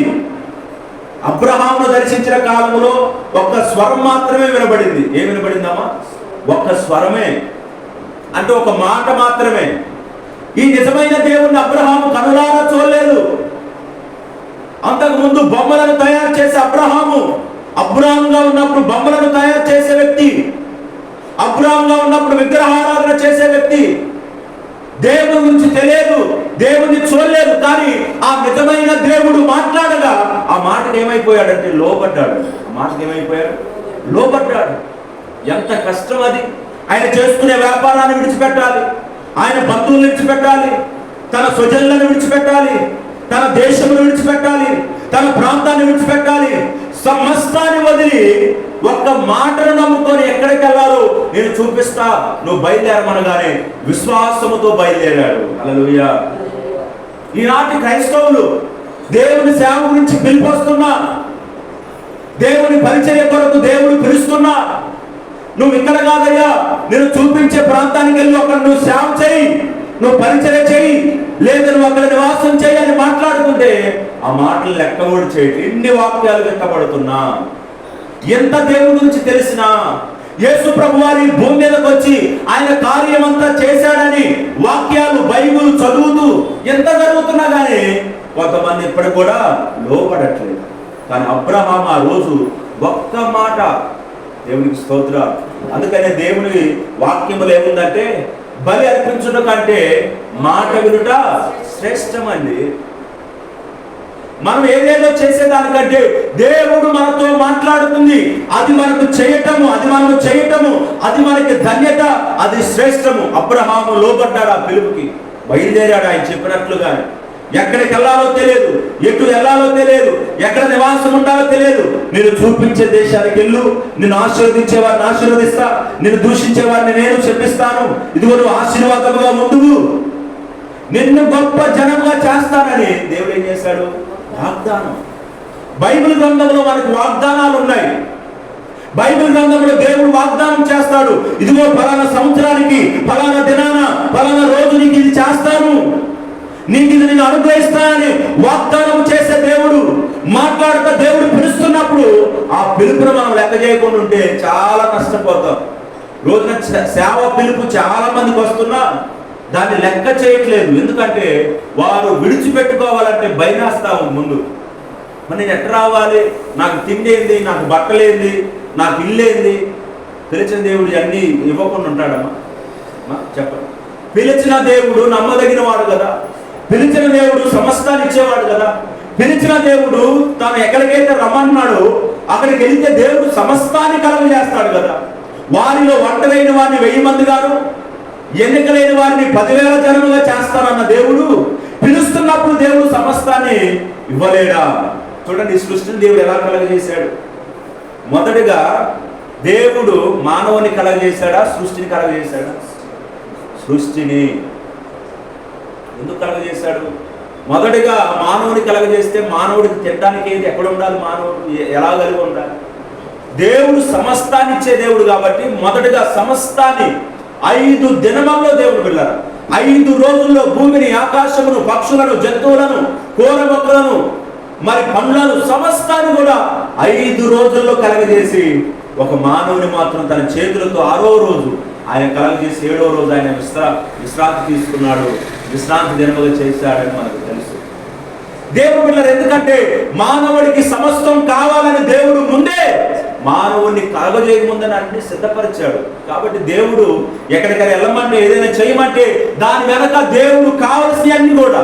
అబ్రహామును దర్శించిన కాలంలో ఒక్క స్వరం మాత్రమే వినబడింది. ఏం వినబడిందమ్మా? ఒక్క స్వరమే, అంటే ఒక మాట మాత్రమే. ఈ నిజమైన దేవుణ్ణి అబ్రహాము కనులారా చూడలేదు. అంతకు ముందు బొమ్మలను తయారు చేసే అబ్రహాముగా ఉన్నప్పుడు బొమ్మలను తయారు చేసే వ్యక్తి, అబ్రహాముగా ఉన్నప్పుడు విగ్రహారాధన చేసే వ్యక్తి. దేవుని గురించి తెలియదు, దేవుని చూడలేదు. కానీ ఆ నిజమైన దేవుడు మాట్లాడగా ఆ మాటకు ఏమైపోయాడంటే లోబడ్డాడు. ఆ మాటకు ఏమైపోయాడు? లోబడ్డాడు. ఎంత కష్టం అది! ఆయన చేసుకునే వ్యాపారాన్ని విడిచిపెట్టాలి, ఆయన బంధువులను విడిచిపెట్టాలి, తన స్వజనులను విడిచిపెట్టాలి, తన దేశమును విడిచిపెట్టాలి, తన ప్రాంతాన్ని విడిచిపెట్టాలి, సమస్తాన్ని వదిలి ఒక్క మాటను నమ్ముకొని ఎక్కడికి వెళ్ళాలో నేను చూపిస్తా, నువ్వు బయలుదేరమనగానే విశ్వాసముతో బయలుదేరాడు. హల్లెలూయా. ఈనాటి క్రైస్తవులు దేవుని సేవ గురించి పిలిపొస్తున్నా, దేవుని పరిచర్య కొరకు దేవుడు పిలుస్తున్నా, నువ్వు ఇక్కడ కాదయ్యా, నేను చూపించే ప్రాంతానికి వెళ్ళి అక్కడ నువ్వు సేవ చేయి, నువ్వు పరిచర్య చేయి, లేదా నువ్వు అక్కడ నివాసం చేయి అని మాట్లాడుతుంటే ఆ మాటలు లెక్కబడి చేయటం. ఎన్ని వాక్యాలు లెక్కబడుతున్నా, ఎంత దేవుడి గురించి తెలిసినా, యేసు ప్రభువారి భూమి మీదకి వచ్చి ఆయన కార్యమంతా చేశాడని వాక్యాలు బైబిల్ చదువుతూ ఎంత జరుగుతున్నా కానీ కొంతమంది ఇప్పటికి కూడా లోపడట్లేదు. కానీ అబ్రహాం ఆ రోజు ఒక్క మాట, దేవునికి స్తోత్రం. అందుకనే దేవుని వాక్యములు ఏముందంటే, బలి అర్పించుట కంటే మాట వినుట శ్రేష్టమండి. మనం ఏదేదో చేసేదానికంటే దేవుడు మనతో మాట్లాడుతుంది, అది మనకు చేయటము, అది మనకి ధన్యత, అది శ్రేష్టము. అబ్రహాము లోబడ్డాడు, ఆ పిలుపుకి బయలుదేరాడు ఆయన చెప్పినట్లుగా. ఎక్కడికి వెళ్ళాలో తెలియదు, ఎటు వెళ్ళాలో తెలియదు, ఎక్కడ నివాసం ఉండాలో తెలియదు. నేను చూపించే దేశానికి వెళ్ళు, నిన్ను ఆశీర్వదించే వారిని ఆశీర్వదిస్తా, నిన్ను దూషించే వారిని నేను చెప్పిస్తాను, ఇదిగో నువ్వు ఆశీర్వాదముగా ముందుకు, నిన్ను గొప్ప జనంగా చేస్తానని దేవుడు ఏం చేశాడు? వాగ్దానం. బైబిల్ గ్రంథంలో మనకు వాగ్దానాలు ఉన్నాయి. బైబిల్ గ్రంథంలో దేవుడు వాగ్దానం చేస్తాడు, ఇదిగో ఫలానా సంవత్సరానికి, ఫలానా దినాన, ఫలానా రోజు నీకు ఇది చేస్తాను, నీకు ఇది నేను అనుగ్రహిస్తానని వాగ్దానం చేసే దేవుడు. మాట్లాడుతూ దేవుడు పిలుస్తున్నప్పుడు ఆ పిలుపును మనం లెక్క చేయకుండా ఉంటే చాలా నష్టపోతాం. రోజున సేవ పిలుపు చాలా మందికి వస్తున్నా దాన్ని లెక్క చేయట్లేదు. ఎందుకంటే వారు విడిచిపెట్టుకోవాలంటే భయమేస్తాము ముందు. మరి నేను ఎట్లా రావాలి, నాకు తిండి ఏంది, నాకు బట్టలేంది, నాకు ఇల్లు ఏంది? పిలిచిన దేవుడు అన్నీ ఇవ్వకుండా ఉంటాడమ్మా? చెప్పండి. పిలిచిన దేవుడు నమ్మదగిన వాడు కదా, పిలిచిన దేవుడు సమస్తాన్ని ఇచ్చేవాడు కదా, పిలిచిన దేవుడు తాను ఎక్కడికైతే రమ్మన్నాడు అక్కడికి వెళితే దేవుడు సమస్తాన్ని కలుగజేస్తాడు కదా. వారిలో ఒంటరైన వారిని 1000 మంది గాను, ఎన్నికలైన వారిని 10,000 జనముగా చేస్తానన్న దేవుడు పిలుస్తున్నప్పుడు దేవుడు సమస్తాన్ని ఇవ్వలేడా? చూడండి, సృష్టిని దేవుడు ఎలా కలగజేశాడు. మొదటిగా దేవుడు మానవుని కలగజేశాడా, సృష్టిని కలగజేశాడా? సృష్టిని. ఎందుకు కలగజేశాడు? మొదటిగా మానవుని కలగజేస్తే మానవుడికి తినడానికి ఏది, ఎక్కడ ఉండాలి, మానవుడు ఎలా కలిగి ఉండాలి? దేవుడు సమస్తాన్ని ఇచ్చే దేవుడు కాబట్టి మొదటిగా సమస్తాన్ని 5 దినముల్లో దేవుడు వెళ్ళారు. 5 రోజుల్లో భూమిని, ఆకాశమును, పక్షులను, జంతువులను, కూరమొక్కలను, మరి పండ్లను, సమస్తాన్ని కూడా 5 రోజుల్లో కలగజేసి ఒక మానవుని మాత్రం తన చేతులతో 6వ రోజు ఆయన కలగజేసి 7వ రోజు ఆయన విశ్రాంతి తీసుకున్నాడు. విశ్రాంతి దినముగా చేశాడని మనకు తెలుసు. దేవుడు పిల్లలు, ఎందుకంటే మానవుడికి సమస్తం కావాలని దేవుడు ముందే మానవుడిని కలగజేయ ముందని అన్ని సిద్ధపరిచాడు. కాబట్టి దేవుడు ఎక్కడికైనా వెళ్ళమంటే, ఏదైనా చేయమంటే దాని వెనక దేవుడు కావలసినవన్నీ కూడా,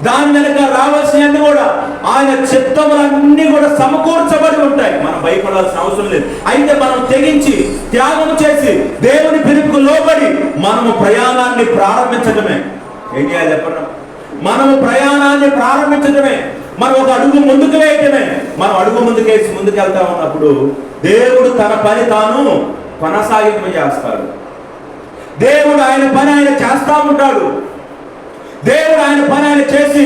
దాని వెనక రావాల్సినవన్నీ కూడా, ఆయన చిత్తములన్నీ కూడా సమకూర్చబడి ఉంటాయి. మనం భయపడాల్సిన అవసరం లేదు. అయితే మనం తెగించి త్యాగం చేసి దేవుని పిలుపుకు లోబడి మనము ప్రయాణాన్ని ప్రారంభించడమే. ఏం చేయాలి చెప్పండి? మనము ప్రయాణాన్ని ప్రారంభించడమే, మనం ఒక అడుగు ముందుకు వేయటమే. మనం అడుగు ముందుకేసి ముందుకెళ్తా ఉన్నప్పుడు దేవుడు తన పని తాను కొనసాగింపు చేస్తాడు. దేవుడు ఆయన పని ఆయన చేస్తా ఉంటాడు. దేవుడు ఆయన పని ఆయన చేసి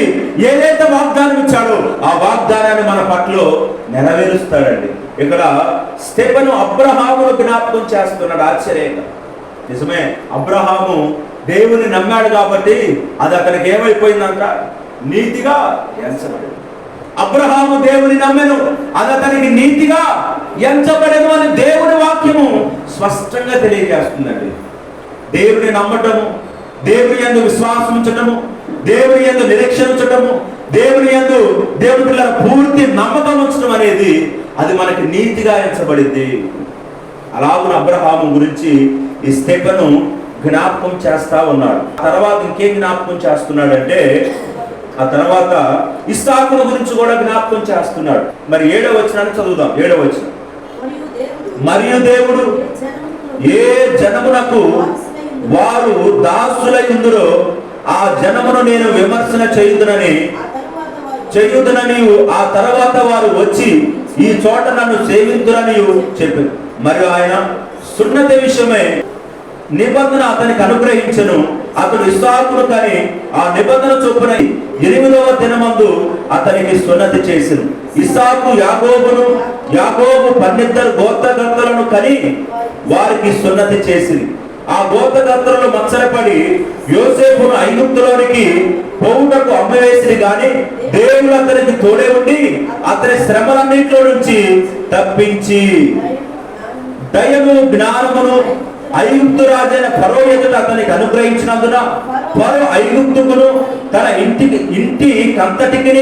ఏదైతే వాగ్దానం ఇచ్చాడో ఆ వాగ్దానాన్ని మన పట్ల నెరవేరుస్తాడండి. ఇక్కడ స్టెఫెను అబ్రహామును జ్ఞాపకం చేస్తున్నాడు. ఆశ్చర్యంగా నిజమే, అబ్రహాము దేవుని నమ్మాడు కాబట్టి అది అతనికి ఏమైపోయిందంట? నీతిగా ఎంచబడింది. అబ్రహాము దేవుని నమ్మెను, అది అతనికి నీతిగా ఎంచబడెను అని దేవుని వాక్యము స్పష్టంగా తెలియజేస్తుందండి. దేవుని నమ్మటము, దేవుని యందు విశ్వాసం ఉంచటము, దేవుని యందు నిరీక్షణ ఉంచటము, దేవుని యందు దేవుని పిల్లల పూర్తి నమ్మకం ఉంచడం అనేది అది మనకి నీతిగా ఎంచబడింది. అలాగున అబ్రహాము గురించి ఈ స్టెఫెను జ్ఞాపకం చేస్తా ఉన్నాడు. తర్వాత ఇంకేం జ్ఞాపకం చేస్తున్నాడంటే, ఆ తర్వాత ఇస్సాకును గురించి కూడా జ్ఞాపకం చేస్తున్నాడు. మరి 7వ వచనాన్ని చదువుదాం. 7వ వచనం. మరియు దేవుడు ఏ జనమునకు వారు దాసులైందురో ఆ జనమును నేను విమర్శన చేయుదునని ఆ తర్వాత వారు వచ్చి ఈ చోట నన్ను సేవింతురని చెప్పారు. మరియు ఆయన సున్నతి విషయమై నిబంధన అతనికి అనుగ్రహించను. అతడు ఇస్సాకును కని ఆ నిబంధన చొప్పున 8వ దినమందు అతనికి సున్నతి చేసింది. ఇస్సాకు యాకోబును, యాకోబు 12 గోత్రకర్తలను కని వారికి సున్నతి చేసింది. ఆ గోత్రకర్తలను మత్సరపడి యోసేపును ఐగుప్తులోనికి పోవుటకు అమ్మవేసిరి గాని దేవుడు అతనికి తోడే ఉండి అతని శ్రమలన్నింటిలో నుంచి తప్పించి దయము జ్ఞానమును ఐగుప్తు రాజైన ఫరో ఎదుట అతనికి అనుగ్రహించినందున ఫరో ఐగుప్తుకును తన ఇంటి కంతటికి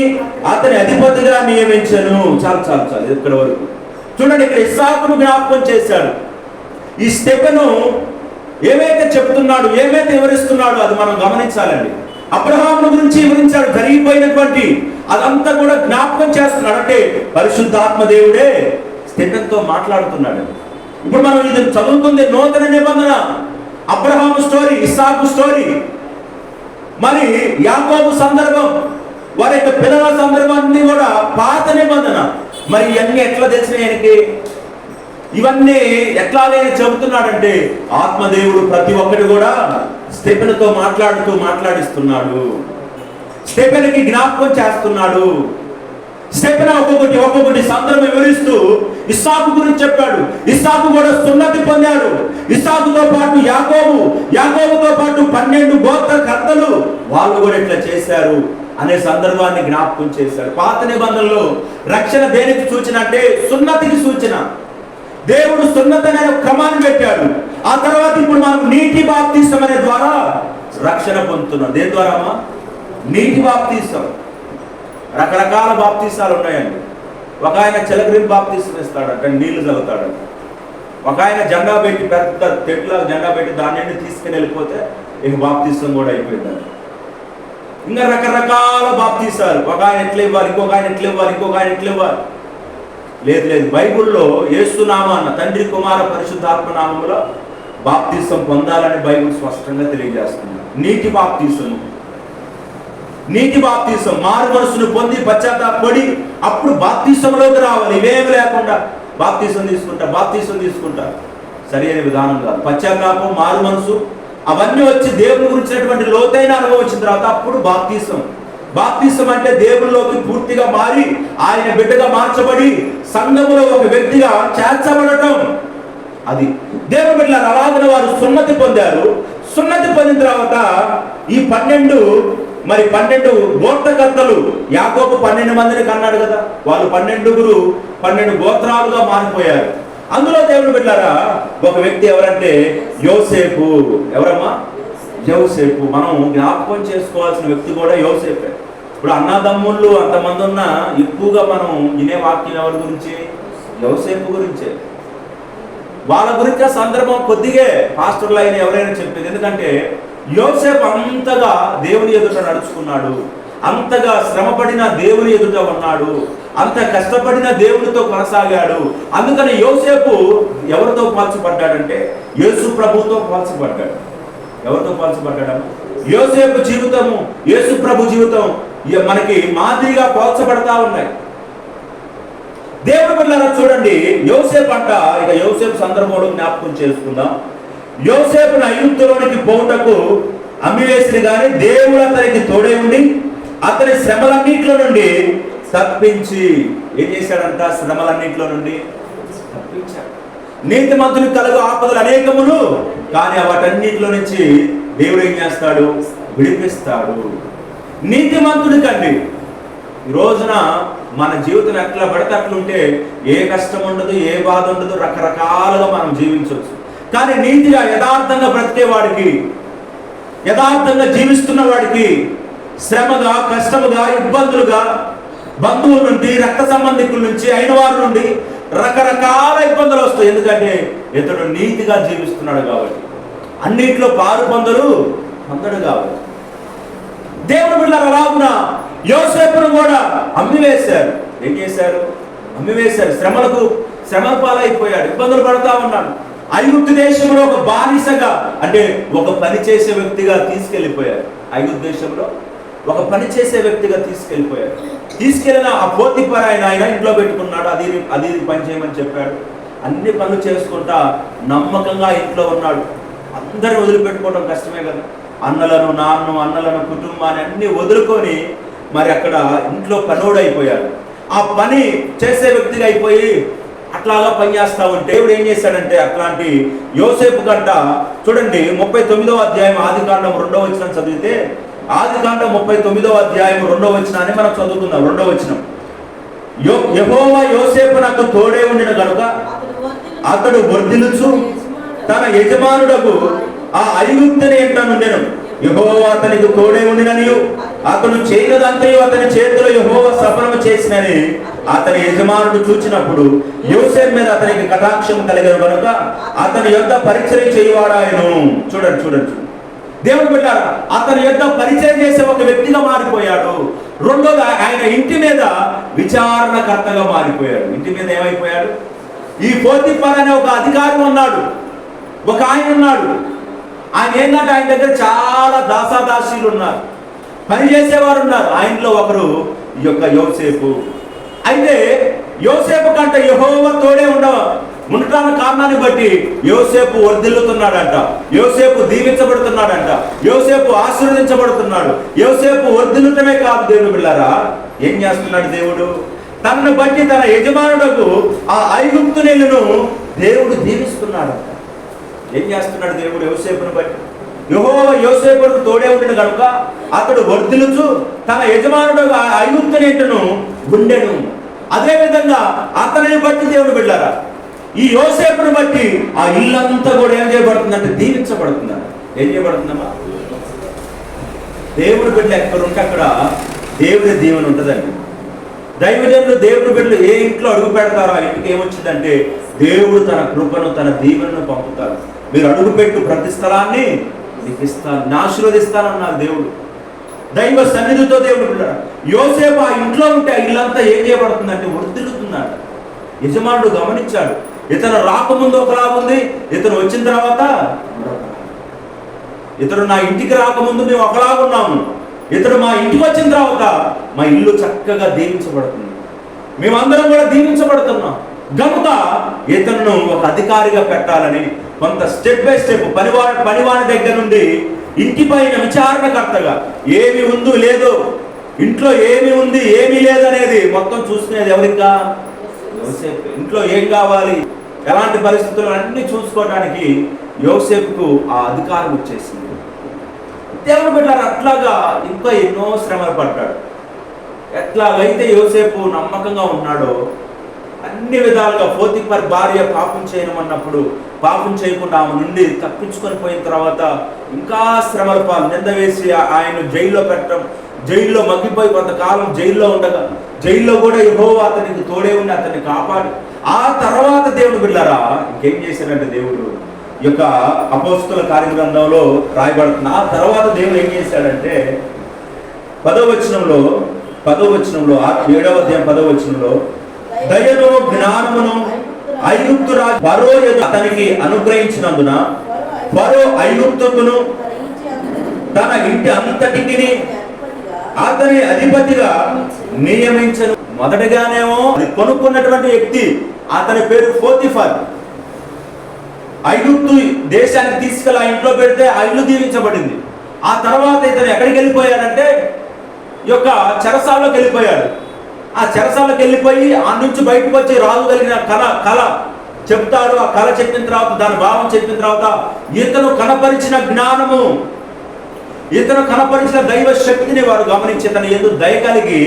అతని అధిపతిగా నియమించను. చాలు ఇక్కడ వరకు చూడండి. ఇక్కడ ఇస్సాకును జ్ఞాపకం చేశాడు. ఈ స్టెఫెను ఏమైతే చెప్తున్నాడు, ఏమైతే వివరిస్తున్నాడో అది మనం గమనించాలండి. అబ్రహామును గురించి వివరించాడు, జరిగిపోయినటువంటి అదంతా కూడా జ్ఞాపకం చేస్తున్నాడు. అంటే పరిశుద్ధాత్మ దేవుడే స్టెఫెనుతో మాట్లాడుతున్నాడు. ఇప్పుడు మనం ఇది చదువుతుంది నూతన నిబంధన, అబ్రహాము స్టోరీ, ఇస్సాకు స్టోరీ, మరి యాకోబు సందర్భం, వారి యొక్క పిల్లల సందర్భాన్ని కూడా పాత నిబంధన. మరి ఇవన్నీ ఎట్లా తెలిసినాయి ఆయనకి? ఇవన్నీ ఎట్లా ఆయన చెబుతున్నాడంటే ఆత్మదేవుడు ప్రతి ఒక్కటి కూడా స్టెఫెనుతో మాట్లాడిస్తున్నాడు. స్టెఫెనుకి జ్ఞాపకం చేస్తున్నాడు. స్టెఫెను ఒక్కొక్కటి సందర్భం వివరిస్తూ ఇస్సాకు గురించి చెప్పాడు. ఇస్సాకు కూడా సున్నతి పొందాడు. ఇస్సాకుతో పాటు యాకోబుతో పాటు 12 గోత్రకర్తలు వాళ్ళు కూడా ఇట్లా చేశారు అనే సందర్భాన్ని జ్ఞాపకం చేశాడు. పాత నిబంధనలో రక్షణ దేనికి సూచన అంటే సున్నతికి సూచన. దేవుడు సున్నతి అనే క్రమాన్ని పెట్టాడు. ఆ తర్వాత ఇప్పుడు మనం నీటి బాప్తిసం అనే ద్వారా రక్షణ పొందుతున్నాం. దేని ద్వారా? నీటి బాప్తిసం. రకరకాల బాప్తిసాలు ఉన్నాయండి. ఒక ఆయన చిలకరిని బాప్తిసం ఇస్తాడంట, నీళ్లు చల్లుతాడంట. ఒక ఆయన జెండా పెట్టి, పెద్ద తెట్లా జెండా పెట్టి దాన్ని తీసుకుని వెళ్ళిపోతే ఇక బాప్తిసం కూడా అయిపోయిందంట. ఇంకా రకరకాల బాప్తిసాలు. ఒక ఆయన ఎట్లా ఇవ్వాలి, ఇంకొక ఆయన ఎట్లా ఇవ్వాలి, ఇంకొక ఆయన ఎట్లా ఇవ్వాలి. లేదు, బైబిల్లో యేసు నామాన తండ్రి కుమార పరిశుద్ధాత్మ నామములో బాప్తిసం పొందాలని బైబిల్ స్పష్టంగా తెలియజేస్తుంది. నీటి బాప్తిసం మారు మనసును పొంది పశ్చాత్తాపడి అప్పుడు బాప్తిసంలోకి రావాలి. ఇవేమి లేకుండా బాప్తిసం తీసుకుంటా సరి అయిన విధానం కాదు. పశ్చాత్తాపం, మారు మనసు అవన్నీ వచ్చి దేవుని గురించినటువంటి లోతైన అనుభవం వచ్చిన తర్వాత అప్పుడు బాప్తిసం అంటే దేవునిలోకి పూర్తిగా మారి ఆయన బిడ్డగా మార్చబడి సంఘములో ఒక వ్యక్తిగా చేర్చబడటం. అది దేవుని బిడ్డల అలాగిన వారు సున్నతి పొందారు. సున్నతి పొందిన తర్వాత ఈ 12 గోత్రకర్తలు, యాకోబు 12 మందిని కన్నాడు కదా, వాళ్ళు 12 గోత్రాలుగా మారిపోయారు. అందులో దేవుని బిడ్డలారా ఒక వ్యక్తి ఎవరంటే యోసేపు. ఎవరమ్మా? యోసేపు. మనం జ్ఞాపకం చేసుకోవాల్సిన వ్యక్తి కూడా యోసేపే. ఇప్పుడు అన్నదమ్ముళ్ళు అంతమంది ఉన్నా ఎక్కువగా మనం వినే వాక్యం ఎవరి గురించి? యోసేపు గురించే. వాళ్ళ గురించి ఆ సందర్భం కొద్దిగా పాస్టర్లు అయిన ఎవరైనా చెప్పేది. ఎందుకంటే యోసేపు అంతగా దేవుని ఎదుట నడుచుకున్నాడు, అంతగా శ్రమపడిన దేవుని ఎదుట ఉన్నాడు, అంత కష్టపడిన దేవునితో కొనసాగాడు. అందుకని యోసేపు ఎవరితో పోల్చబడ్డాడంటే యేసు ప్రభుతో పోల్చబడ్డాడు. ఎవరితో పోల్చబడ్డాడు? యోసేపు జీవితము, యేసు ప్రభు జీవితం మనకి మాదిరిగా పోల్చబడతా ఉన్నాయి. దేవుని బిడ్డలారా చూడండి, యోసేపు అంట. ఇక యోసేపు సందర్భంలో జ్ఞాపకం చేసుకుందాం. యోసేపును ఐగుప్తులోనికి పోవుటకు అమ్మివేసిన గాని దేవుడు అతనికి తోడే ఉండి అతని శ్రమలన్నింటిలో నుండి తప్పించి ఏం చేశాడంట? శ్రమలన్నింటిలో నుండి తప్పించాడు. నీతిమంతుని కలుగు ఆపదలు అనేకములు, కానీ వాటన్నింటిలో నుంచి దేవుడు ఏం చేస్తాడు? విడిపిస్తాడు. నీతిమంతుడి కండి ఈ రోజున మన జీవితం ఎట్లా పడితే అట్లుంటే ఏ కష్టం ఉండదు, ఏ బాధ ఉండదు, రకరకాలుగా మనం జీవించవచ్చు. కానీ నీతిగా యథార్థంగా బ్రతికే వాడికి, యథార్థంగా జీవిస్తున్న వాడికి శ్రమగా, కష్టముగా, ఇబ్బందులుగా బంధువుల నుండి, రక్త సంబంధికుల నుంచి, అయిన వారి నుండి రకరకాల ఇబ్బందులు వస్తాయి. ఎందుకంటే ఇతడు నీతిగా జీవిస్తున్నాడు కాబట్టి, అన్నింటిలో పాలు పొందడు కాబట్టి. దేవుని బిడ్డలారా అలాగున యోసేపును కూడా అమ్మివేశారు. ఏం చేశారు? అమ్మివేశారు. శ్రమల పాలైపోయాడు, ఇబ్బందులు పడతా ఉన్నాడు. ఐగుప్తు దేశంలో ఒక బానిసగా, అంటే ఒక పని చేసే వ్యక్తిగా తీసుకెళ్లిపోయారు. ఐగుప్తు దేశంలో ఒక పని చేసే వ్యక్తిగా తీసుకెళ్లిపోయారు. తీసుకెళ్ళిన ఆ పోతిఫర్ ఆయన ఇంట్లో పెట్టుకున్నాడు. అది పని చేయమని చెప్పాడు. అన్ని పనులు చేసుకుంటా నమ్మకంగా ఇంట్లో ఉన్నాడు. అందరిని వదిలిపెట్టుకోవడం కష్టమే కదా. అన్నలను, కుటుంబాన్ని అన్ని వదులుకొని మరి అక్కడ ఇంట్లో పనోడైపోయాడు. ఆ పని చేసే వ్యక్తిగా అయిపోయి అట్లాగా పనిచేస్తా ఉంటే దేవుడు ఏం చేశాడంటే అట్లాంటి యోసేపు గంట చూడండి 39వ అధ్యాయం ఆదికాండం 2వ వచనం చదివితే, ఆదికాండం 39వ అధ్యాయం 2వ వచనాన్ని మనం చదువుకుందాం. 2వ వచనం, యెహోవా యోసేపునకు తోడే ఉండిన కనుక అతడు వర్ధిల్లుచు తన యజమానుడకు ఆ ఐగుప్తుని ఎంట నుండెను. యెహోవా అతనికి తోడే ఉండిననియు అతను చేయనదంతయు అతని చేతిలో యెహోవా సఫలము చేసినని అతని యజమానుడు చూచినప్పుడు యోసేపు మీద అతనికి కటాక్షం కలిగను కనుక అతని యొద్ద పరిచయం చేయవాడాయను. చూడండి దేవుడు బిడ్డలారా, అతని యొద్ద పరిచయం చేసే ఒక వ్యక్తిగా మారిపోయాడు. రెండోది ఆయన ఇంటి మీద విచారణకర్తగా మారిపోయాడు. ఇంటి మీద ఏమైపోయాడు? ఈ పోతిఫర్ అనే ఒక అధికారి ఉన్నాడు, ఒక ఆయన ఉన్నాడు. ఆయన ఏంటంటే ఆయన దగ్గర చాలా దాసాదాసీలు ఉన్నారు. పని చేసేవారు ఉన్నారు. ఆయనలో ఒకరు ఈ యొక్క యోసేపు. అయితే యోసేపు కంటే యెహోవా తోడే ఉండటానికి కారణాన్ని బట్టి యోసేపు వర్ధిల్లుతున్నాడంట, యోసేపు దీవించబడుతున్నాడంట, యోసేపు ఆశీర్వదించబడుతున్నాడు. యోసేపు వర్ధిల్లుటమే కాదు, దేవుని బిడ్డలారా ఏం చేస్తున్నాడు దేవుడు? తనను బట్టి తన యజమానుడకు ఆ ఐగుప్తునీయులను దేవుడు దీవిస్తున్నాడు. ఏం చేస్తున్నాడు దేవుడు? యోసేపును బట్టి యెహోవా యోసేపుకు తోడే ఉండడు కనుక అతడు వర్ధిల్లుచు తన యజమానుడు ఐగుప్తునీయులను ఉండెను. అదేవిధంగా అతనిని బట్టి దేవుడు బిడ్డారా, ఈ యోసేపును బట్టి ఆ ఇల్లంతా కూడా ఏం చేయబడుతుందంటే దీవించబడుతుందట. ఏం చేయబడుతుందమ్మా? దేవుడి బిడ్డ ఎక్కడుంటే అక్కడ దేవుడి దీవెన ఉంటుందండి. దైవజనులు దేవుడి బిడ్డలు ఏ ఇంట్లో అడుగు పెడతారో ఆ ఇంటికి ఏమొచ్చిందంటే దేవుడు తన కృపను తన దీవెనను పంపుతారు. మీరు అడుగుపెట్టు ప్రతి స్థలాన్ని నీకు ఇస్తాను, ఆశీర్వదిస్తానన్నారు దేవుడు. దైవ సన్నిధితో దేవుడు బిడ్డారు. యోసేపు ఆ ఇంట్లో ఉంటే ఆ ఇల్లంతా ఏం చేయబడుతుందంటే వర్ధిల్లుతుందట. యజమానుడు గమనించాడు, ఇతను రాకముందు ఒకలాగుంది, ఇతను వచ్చిన తర్వాత ఇతడు నా ఇంటికి రాకముందు మేము ఒకలాగున్నాము, ఇతడు మా ఇంటికి వచ్చిన తర్వాత మా ఇల్లు చక్కగా దీవించబడుతుంది, మేమందరం కూడా దీవించబడుతున్నాం గనుక ఇతను ఒక అధికారిగా పెట్టాలని కొంత స్టెప్ బై స్టెప్ పనివాడి దగ్గర నుండి ఇంటి పైన విచారణకర్తగా ఏమి ఉందో లేదో, ఇంట్లో ఏమి ఉంది ఏమీ లేదనేది మొత్తం చూసుకునేది ఎవరికా? యోసేపు. ఇంట్లో ఏం కావాలి, ఎలాంటి పరిస్థితులు అన్ని చూసుకోవడానికి యోసేపుకు ఆ అధికారం వచ్చేసింది. దేవుడు బిడ్డలారా అట్లాగా ఇంకా ఎన్నో శ్రమలు పడ్డాడు. ఎట్లాగైతే యోసేపు నమ్మకంగా ఉన్నాడో అన్ని విధాలుగా పోతిఫర్ భార్య పాపం చేయనమన్నప్పుడు పాపం చేయకుండా ఆమె నుండి తప్పించుకొని పోయిన తర్వాత ఇంకా శ్రమల పాలు నింద వేసి ఆయన జైల్లో పెట్టడం, జైల్లో మగ్గిపోయి కొంతకాలం జైల్లో ఉండగా జైల్లో కూడా యెహోవా అతనికి తోడే ఉండి అతన్ని కాపాడు. ఆ తర్వాత దేవుడు బిడ్డలారా ఇంకేం చేశాడంటే దేవుడు ఈ యొక్క అపోస్తల కార్యగ్రంథంలో రాయబడుతున్న ఆ తర్వాత దేవుడు ఏం చేశాడంటే 10వ వచనంలో 7వ అధ్యాయం 10వ వచనంలో దయను జ్ఞానమును ఐగుప్తు రాజు ఫరో అతనికి అనుగ్రహించినందున ఫరో ఐగుప్తుకును తన ఇంటి అంతటికి అతని అధిపతిగా నియమించను. మొదటగానేమో అది కొనుక్కున్నటువంటి వ్యక్తి, అతని పేరు పోతిఫర్. ఐగుప్తు దేశానికి తీసుకెళ్ళి ఆ ఇంట్లో పెడితే ఆ ఇల్లు దీవించబడింది. ఆ తర్వాత ఇతను ఎక్కడికి వెళ్ళిపోయాడంటే ఈ యొక్క చెరసాల్లోకి వెళ్ళిపోయాడు. ఆ చెరసాలకు వెళ్ళిపోయి ఆ నుంచి బయటకు వచ్చి రాజు కలిగిన కళ చెప్తాడు. ఆ కళ చెప్పిన తర్వాత దాని భావం చెప్పిన తర్వాత ఇతను కనపరిచిన జ్ఞానము, ఇతను కనపరిచిన దైవ శక్తిని వారు గమనించి తన ఎందుకు దయ కలిగి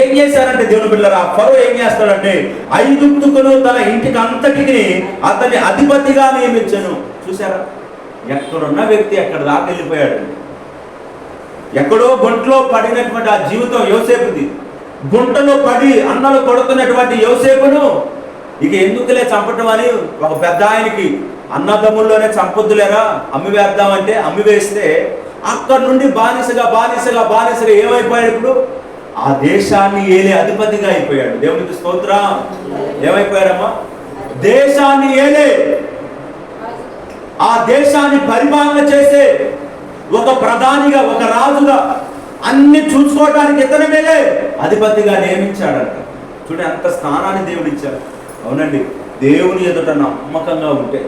ఏం చేశారంటే దేవుని బిడ్డలారా ఫరో ఏం చేస్తాడంటే ఐగుప్తుకును తన ఇంటికి అంతటికి అతన్ని అధిపతిగా నియమించను. చూసారా, ఎక్కడున్న వ్యక్తి ఎక్కడ దాకా వెళ్ళిపోయాడు. ఎక్కడో గుంటలో పడినటువంటి ఆ జీవితం యోసేపుది. గుంటలో పడి అన్నలు కొడుతున్నటువంటి యోసేపును ఇక ఎందుకులే చంపటం అని ఒక పెద్ద ఆయనకి అన్నదమ్ముల్లోనే చంపొద్దులేరా అమ్మి వేద్దామంటే అమ్మి వేస్తే అక్కడి నుండి బానిసగా ఏమైపోయాడు? ఇప్పుడు ఆ దేశాన్ని ఏలే అధిపతిగా అయిపోయాడు. దేవునికి స్తోత్రం. ఏమైపోయాడమ్మా? దేశాన్ని ఏలే, ఆ దేశాన్ని పరిపాలన చేసే ఒక ప్రధానిగా, ఒక రాజుగా అన్ని చూసుకోవడానికి ఇతని మేలే అధిపతిగా నియమించాడంట. చూడండి అంత స్థానాన్ని దేవుడు ఇచ్చాడు. అవునండి, దేవుని ఎదుట నమ్మకంగా ఉంటే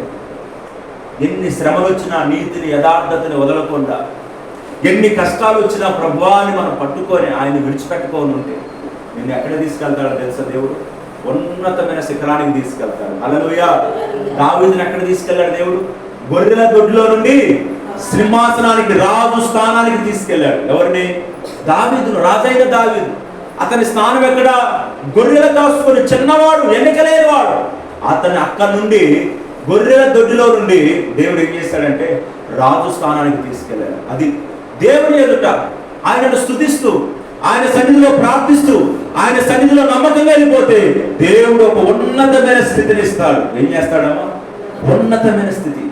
ఎన్ని శ్రమలు వచ్చినా నీతిని యథార్థతని వదలకుండా, ఎన్ని కష్టాలు వచ్చినా ప్రభువాన్ని మనం పట్టుకొని ఆయన విడిచిపెట్టుకొని ఉంటే నిన్ను ఎక్కడ తీసుకెళ్తాడో తెలుసా? దేవుడు ఉన్నతమైన శిఖరానికి తీసుకెళ్తాడు. హల్లెలూయా. దావీదుని ఎక్కడ తీసుకెళ్ళాడు దేవుడు? గొర్రెల దొడ్లో నుండి సింహాసనానికి, రాజు స్థానానికి తీసుకెళ్ళాడు. ఎవరిని? దావీదును, రాజైన దావీదు. అతని స్థానం ఎక్కడ? గొర్రెల కాసుకొని చిన్నవాడు, ఎన్నికలేని వాడు. అతన్ని అక్కడి నుండి గొర్రెల దొడ్డిలో నుండి దేవుడు ఏం చేశాడంటే రాజు స్థానానికి తీసుకెళ్ళాడు. అది దేవుని ఎదుట ఆయనను స్తుతిస్తూ, ఆయన సన్నిధిలో ప్రార్థిస్తూ, ఆయన సన్నిధిలో నమ్మకంగా వెళ్ళిపోతే దేవుడు ఒక ఉన్నతమైన స్థితిని ఇస్తాడు. ఏం చేస్తాడమ్మా? ఉన్నతమైన స్థితి,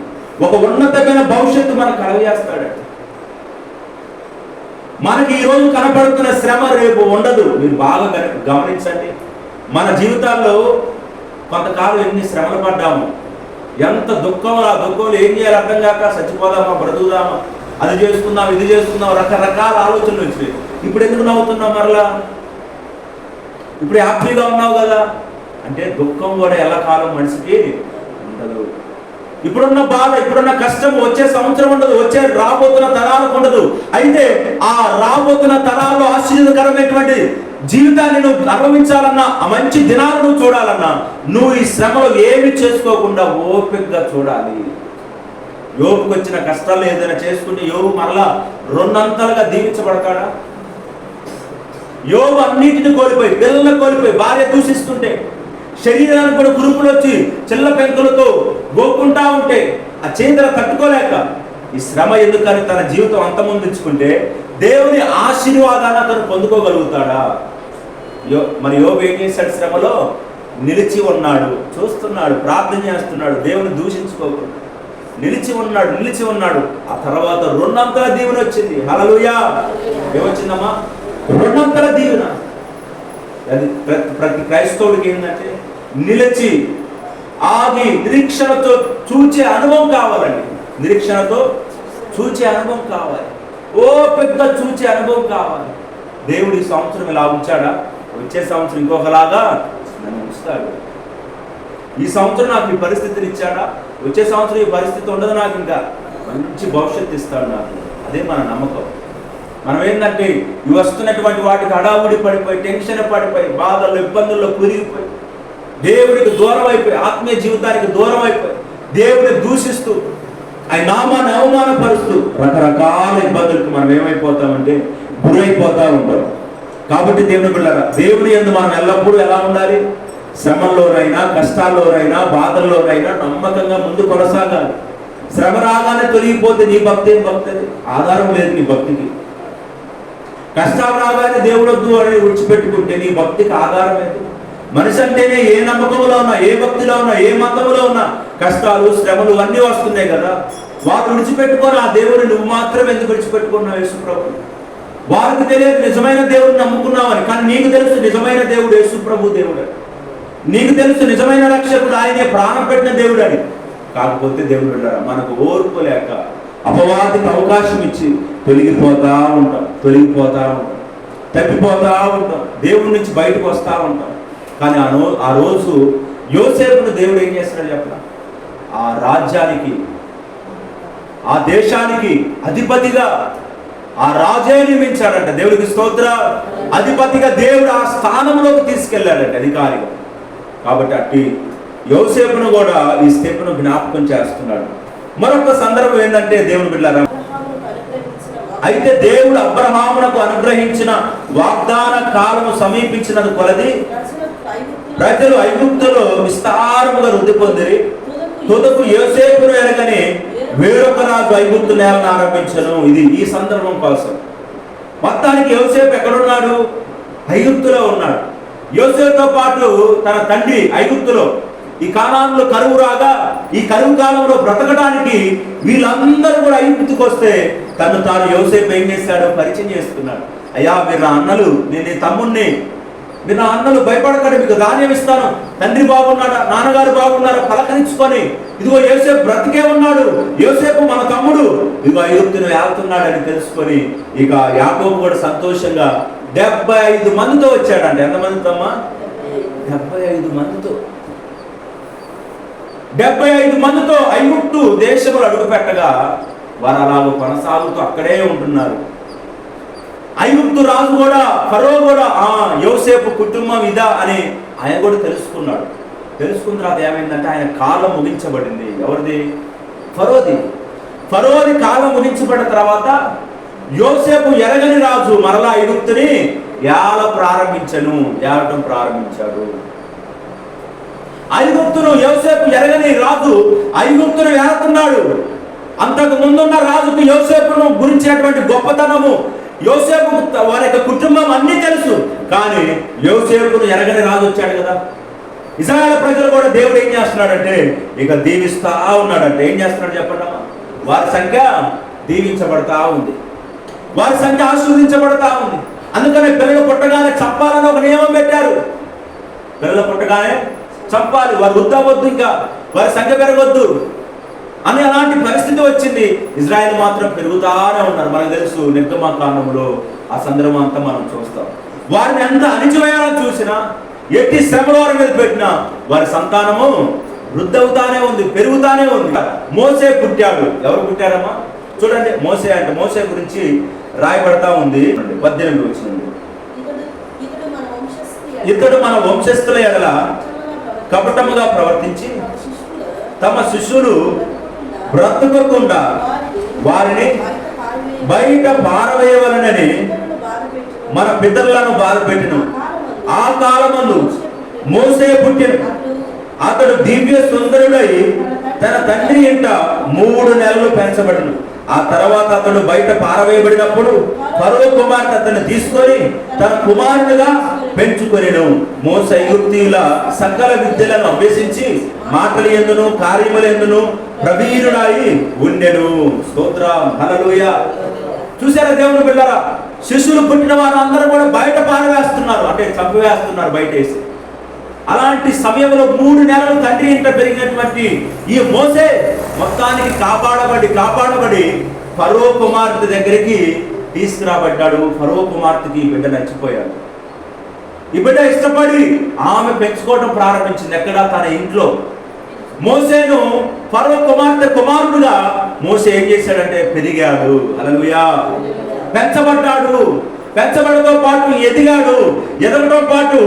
ఒక ఉన్నతమైన భవిష్యత్తు మనకు కలగజేస్తాడు. మనకి ఈరోజు కనపడుతున్న శ్రమ రేపు ఉండదు. మీరు బాగా గమనించండి. మన జీవితాల్లో కొంతకాలం ఎన్ని శ్రమలు పడ్డాము, ఎంత దుఃఖం. ఆ దుఃఖంలో ఏం చేయాలి అర్థం కాక చచ్చిపోదామా, బ్రతుకుదామా, అది చేసుకుందాం, ఇది చేసుకుందాం, రకరకాల ఆలోచనలు వచ్చాయి. ఇప్పుడు ఎందుకు నవ్వుతున్నావు మరలా? ఇప్పుడు హ్యాపీగా ఉన్నావు కదా అంటే దుఃఖం కూడా ఎలా కాలం మనిషికి ఉండదు. ఇప్పుడున్న బాధ, ఇప్పుడున్న కష్టం వచ్చే సంవత్సరం ఉండదు, వచ్చే రాబోతున్న తరాలకు ఉండదు. అయితే ఆ రాబోతున్న తరాలు ఆశీర్వదకరమైనటువంటి జీవితాన్ని నువ్వు అనుభవించాలన్నా, ఆ మంచి దినాలను నువ్వు చూడాలన్నా, నువ్వు ఈ శ్రమలో ఏమి చేసుకోకుండా ఓపికగా చూడాలి. యోబుకు వచ్చిన కష్టాలు ఏదైనా చేసుకుంటే యోబు మరలా రెండంతలుగా దీవించబడతాడా? యోబు అన్నిటిని కోల్పోయి, పిల్లలను కోల్పోయి, భార్య దూషిస్తుంటే, శరీరానికి కూడా కురుపులు వచ్చి చిల్ల పెంకులతో గోక్కుంటా ఉంటే ఆ చేతులు తట్టుకోలేక ఈ శ్రమ ఎందుకని తన జీవితం అంతమొందించుకుంటే దేవుని ఆశీర్వాదాన్ని అతను పొందుకోగలుగుతాడా? మరి యోబు ఏం చేశాడు? శ్రమలో నిలిచి ఉన్నాడు, చూస్తున్నాడు, ప్రార్థన చేస్తున్నాడు, దేవుని దూషించుకోకుండా నిలిచి ఉన్నాడు. ఆ తర్వాత రెండంతల దీవెన వచ్చింది. హల్లెలూయా! ఏమొచ్చిందమ్మా? రెండంతల దీవెన. అది ప్రతి క్రైస్తవుడికి ఏంటంటే నిలిచి ఆగి నిరీక్షణతో చూచే అనుభవం కావాలండి. నిరీక్షణతో చూచే అనుభవం కావాలి, పెద్ద చూచే అనుభవం కావాలి. దేవుడు ఈ సంవత్సరం ఇలా ఉంచాడా, వచ్చే సంవత్సరం ఇంకొకలాగా నన్ను ఉంచుతాడు. ఈ సంవత్సరం నాకు ఈ పరిస్థితిని ఇచ్చాడా, వచ్చే సంవత్సరం ఈ పరిస్థితి ఉండదు, నాకు ఇంకా మంచి భవిష్యత్తు ఇస్తాడు నాకు. అదే మన నమ్మకం. మనం ఏంటంటే ఇవి వస్తున్నటువంటి వాటికి హడావుడి పడిపోయి, టెన్షన్ పడిపోయి, బాధల్లో ఇబ్బందుల్లో కురిగిపోయి, దేవుడికి దూరం అయిపోయి, ఆత్మీయ జీవితానికి దూరం అయిపోయి, దేవుడిని దూషిస్తూ, ఆయన నామాన్ని అవమానపరుస్తూ రకరకాల ఇబ్బందులకు మనం ఏమైపోతామంటే గురైపోతా ఉంటాం. కాబట్టి దేవుని బిడ్డలారా, దేవుని యందు మనం ఎల్లప్పుడూ ఎలా ఉండాలి? శ్రమల్లోనైనా, కష్టాల్లోనైనా, బాధల్లోనైనా నమ్మకంగా ముందు కొనసాగాలి. శ్రమ రాగానే తొలగిపోతే నీ భక్తి ఏం భక్తి? అది ఆధారం లేదు నీ భక్తికి. కష్టాలు రాగానే దేవుడు వద్దు అని విడిచిపెట్టుకుంటే నీ భక్తికి ఆధారం ఏంటి? మనిషి అంటేనే ఏ నమ్మకంలో ఉన్నా, ఏ భక్తిలో ఉన్నా, ఏ మతంలో ఉన్నా కష్టాలు, శ్రమలు అన్నీ వస్తున్నాయి కదా. వారు విడిచిపెట్టుకొని ఆ దేవుడిని నువ్వు మాత్రం ఎందుకు విడిచిపెట్టుకున్నావు? యేసు ప్రభు. వారికి తెలియదు నిజమైన దేవుడిని నమ్ముకున్నావని, కానీ నీకు తెలుసు నిజమైన దేవుడు యేసు ప్రభు దేవుడు. నీకు తెలుసు నిజమైన రక్షకుడు ఆయనే, ప్రాణం పెట్టిన దేవుడు అని. కాకపోతే దేవుడు మనకు ఓర్పు లేక అపవాదికి అవకాశం ఇచ్చి తొలగిపోతా ఉంటాం, తప్పిపోతా ఉంటాం, దేవుడి నుంచి బయటకు వస్తూ ఉంటాం. కానీ ఆ రోజు యోసేపును దేవుడు ఏం చేస్తాడో చెప్పరా? ఆ రాజ్యానికి, ఆ దేశానికి అధిపతిగా ఆ రాజే నియమించాడంట. దేవుడికి స్తోత్ర. అధిపతిగా దేవుడు ఆ స్థానంలోకి తీసుకెళ్ళాడంట, అధికారిగా. కాబట్టి అట్టి యోసేపును కూడా ఈ స్థెప్పును జ్ఞాపకం చేస్తున్నాడు. మరొక సందర్భం ఏంటంటే దేవుని బిడ్డలారా, అయితే దేవుడు అబ్రహామునకు అనుగ్రహించిన వాగ్దాన కాలము సమీపించినది కొలది ప్రజలు ఐగుప్తులో విస్తారముగా వృద్ధి పొందిరి. తుదకు యోసేపును ఎరగని వేరొక రాజు ఐగుప్తు నేలను ఆరంభించను. ఇది ఈ సందర్భం కోసం. మొత్తానికి యోసేపు ఎక్కడున్నాడు? ఐగుప్తులో ఉన్నాడు. యోసేపుతో పాటు తన తండ్రి ఐగుప్తులో, ఈ కాలంలో కరువు రాగా, ఈ కరువు కాలంలో బ్రతకడానికి వీళ్ళందరూ కూడా ఐగుప్తుకు వస్తే తాను యోసేపు ఏం చేశాడో పరిచయం చేసుకున్నాడు. అయ్యా, మీరు నా అన్నలు, నేను నీ తమ్ముణ్ణి, మీరు నా అన్నలు, భయపడకండి, మీకు ధాన్యం ఇస్తాను, తండ్రి బాగున్నాడా, నాన్నగారు బాగున్నారా, పలకరించుకొని, ఇదిగో యోసేపు బ్రతికే ఉన్నాడు, యోసేపు మన తమ్ముడు, ఇదిగో ఐగుప్తును వెళ్తున్నాడని తెలుసుకొని ఇక యాకోబు కూడా సంతోషంగా 75 మందితో వచ్చాడంట. ఎంతమందితో అమ్మా? 75 మందితో. 75 మందితో ఐగుప్తు దేశంలో అడుగుపెట్టగా వారు అలాగ కొనసాగుతూ అక్కడే ఉంటున్నారు. ఐగుప్తు రాజు కూడా, ఫరో కూడా యోసేపు కుటుంబం ఇదా అని ఆయన కూడా తెలుసుకున్నాడు. తెలుసుకున్న తర్వాత ఏమైందంటే ఆయన కాలం ముగించబడింది. ఎవరిది? ఫరోది కాలం ముగించబడిన తర్వాత యోసేపు ఎరగని రాజు మరలా ఐగుప్తుని ఏలటం ప్రారంభించాడు. ఐగుప్తును యోసేపు ఎరగని రాజు ఐగుప్తును ఏలుతున్నాడు. అంతకు ముందున్న రాజుకు యోసేపును గురించినటువంటి గొప్పతనము, యోసేపు వారి యొక్క కుటుంబం అన్నీ తెలుసు. కానీ యోసేపును ఎరగని రాజు వచ్చాడు కదా. ఇశ్రాయేలు ప్రజలు కూడా దేవుడు ఏం చేస్తున్నాడంటే ఇక దీవిస్తా ఉన్నాడంటే, ఏం చేస్తున్నాడు చెప్పండి అమ్మా? వారి సంఖ్య దీవించబడతా ఉంది, వారి సంఖ్య ఆశీర్వదించబడతా ఉంది. అందుకనే పిల్లలు పుట్టగానే చంపాలని ఒక నియమం పెట్టారు. పిల్లలు పుట్టగానే చంపాలి, వారు వద్దవద్దు, ఇంకా వారి సంఖ్య పెరగొద్దు. అని అలాంటి పరిస్థితి వచ్చింది. ఇజ్రాయెల్ మాత్రం పెరుగుతానే ఉన్నారు. మనకు తెలుసు నిర్గమకాండంలో ఆ సందర్భం అంతా మనం చూస్తాం. వారిని ఎంత అణిచివేయాలని చూసినా, ఎట్టి శ్రమల వారి మీద పెట్టినా వారి సంతానము వృద్ధవుతానే ఉంది, పెరుగుతానే ఉంది. మోసే పుట్టాడు. ఎవరు పుట్టారమ్మా? చూడండి, మోసే అంటే మోసే గురించి రాయబడతా ఉంది. 18 వచ్చింది. ఇతడు మన వంశస్థుల ఎడల కపటముగా ప్రవర్తించి తమ శిష్యులు బ్రతుకకుండా వారిని బయట పారవేయవలనని మన పితరులను బాధపెట్టిన ఆ కాలమందు మోసే పుట్టిన అతడు దివ్య సుందరుడై తన తండ్రి ఇంట 3 నెలలు పెంచబడిను. ఆ తర్వాత అతడు బయట పారవేయబడినప్పుడు ఫరో కుమార్తె అతన్ని తీసుకొని తన కుమారునిగా పెంచుకొనెను. మోసే ఐగుప్తీయుల సకల విద్యలను అభ్యసించి మాటలు ఎందును కార్యములు ఎందును ప్రవీణుడాయి ఉండెను. స్తోత్రం, హల్లెలూయా. చూసారా దేవుని బిడ్డలారా, శిశువులు పుట్టిన వారు అందరూ కూడా బయట పారవేస్తున్నారు, అంటే చంపివేస్తున్నారు బయటేసి. అలాంటి సమయంలో 3 నెలలు తండ్రి ఇంట పెరిగినటువంటి ఈ మోసే మొత్తానికి కాపాడబడి ఫరో కుమార్తె దగ్గరికి తీసుకురాబడ్డాడు. ఫరో కుమార్తెకి ఈ బిడ్డ నచ్చిపోయాడు. ఈ బిడ్డ ఇష్టపడి ఆమె పెంచుకోవడం ప్రారంభించింది. ఎక్కడ? తన ఇంట్లో. మోసేను ఫరో కుమార్తె కుమారుడుగా మోసే ఏం చేశాడంటే పెరిగాడు. హల్లెలూయా. పెంచబడ్డాడు. పెంచబడతో పాటు ఎదిగాడు. ఎదగతో పాటు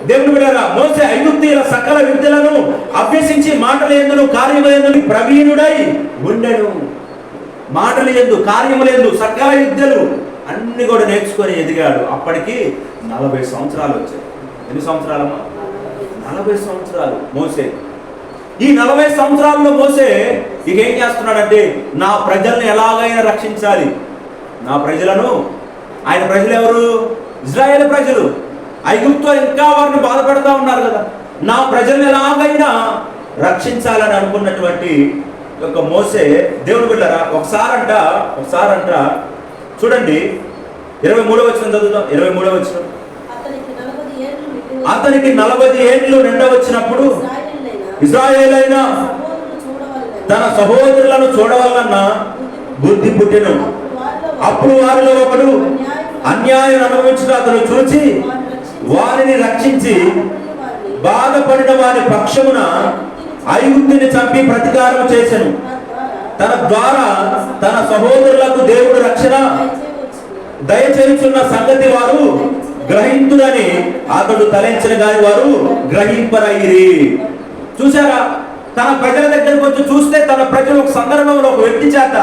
దేవుని బిడ్డలారా, మోసే ఐగుప్తీయుల సకల విద్యలను అభ్యసించి మాటలు ఎందును కార్యములు ఎందును ప్రవీణుడై ఉండెను. మాటలు ఎందు కార్యములు ఎందు సకల విద్యలు అన్ని కూడా నేర్చుకొని ఎదిగాడు. అప్పటికి 40 సంవత్సరాలు వచ్చాయి. ఎన్ని సంవత్సరాలమ్మా? 40 సంవత్సరాలు మోసే. ఈ 40 సంవత్సరాల్లో మోసే ఇక ఏం చేస్తున్నాడంటే, నా ప్రజల్ని ఎలాగైనా రక్షించాలి. నా ప్రజలను, ఆయన ప్రజలు ఎవరు? ఇజ్రాయేల్ ప్రజలు. ఐగుప్తులో ఇంకా వారిని బాధపెడతా ఉన్నారు కదా. నా ప్రజల్ని ఎలాగైనా రక్షించాలని అనుకున్నటువంటి ఒక మోసే దేవుని బిడ్డలారా, ఒకసారంట చూడండి, 23వ వచనం చదువుదాం. 23వ వచనం. అతనికి 40 ఏండ్లు నిండవచ్చినప్పుడు ఇశ్రాయేలైన తన సహోదరులను చూడవలన బుద్ధి పుట్టెను. అప్పుడు వారిలో ఒకడు అన్యాయం అనుభవించిన అతను చూచి వారిని రక్షించి బాధపడిన వారి పక్షమున ఐగుప్తుని చంపి ప్రతీకారం చేసెను. తన ద్వారా తన సహోదరులకు దేవుడు రక్షణ దయచేయుచున్న సంగతి వారు గ్రహింతురని అతడు తలంచిన గాని వారు గ్రహింపరైరి. చూసారా, తన ప్రజల దగ్గరకు వచ్చి చూస్తే తన ప్రజలు ఒక సందర్భంలో ఒక వ్యక్తి చేత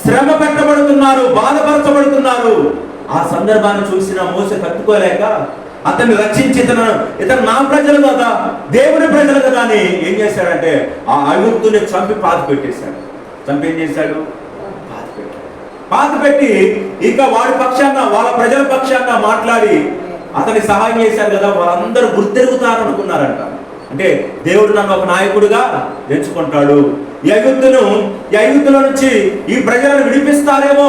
శ్రమ పెట్టబడుతున్నారు, బాధపరచబడుతున్నారు. ఆ సందర్భాన్ని చూసిన మోసే తట్టుకోలేక అతన్ని రక్షించి ఇతను నా ప్రజలు కదా, దేవుని ప్రజలు కదా అని ఏం చేశాడంటే ఆ ఐగుప్తుని చంపి పాతి పెట్టేశాడు. చంపి ఏం చేశాడు? పాతి పెట్టి ఇక వాడి పక్షాన, వాళ్ళ ప్రజల పక్షాన మాట్లాడి అతనికి సహాయం చేశారు కదా. వాళ్ళందరూ గుర్తెరుగుతారు అనుకున్నారంట. అంటే దేవుడు నన్ను ఒక నాయకుడిగా ఎంచుకుంటాడు, ఈ ఐగుప్తుల నుంచి ఈ ప్రజలను విడిపిస్తారేమో,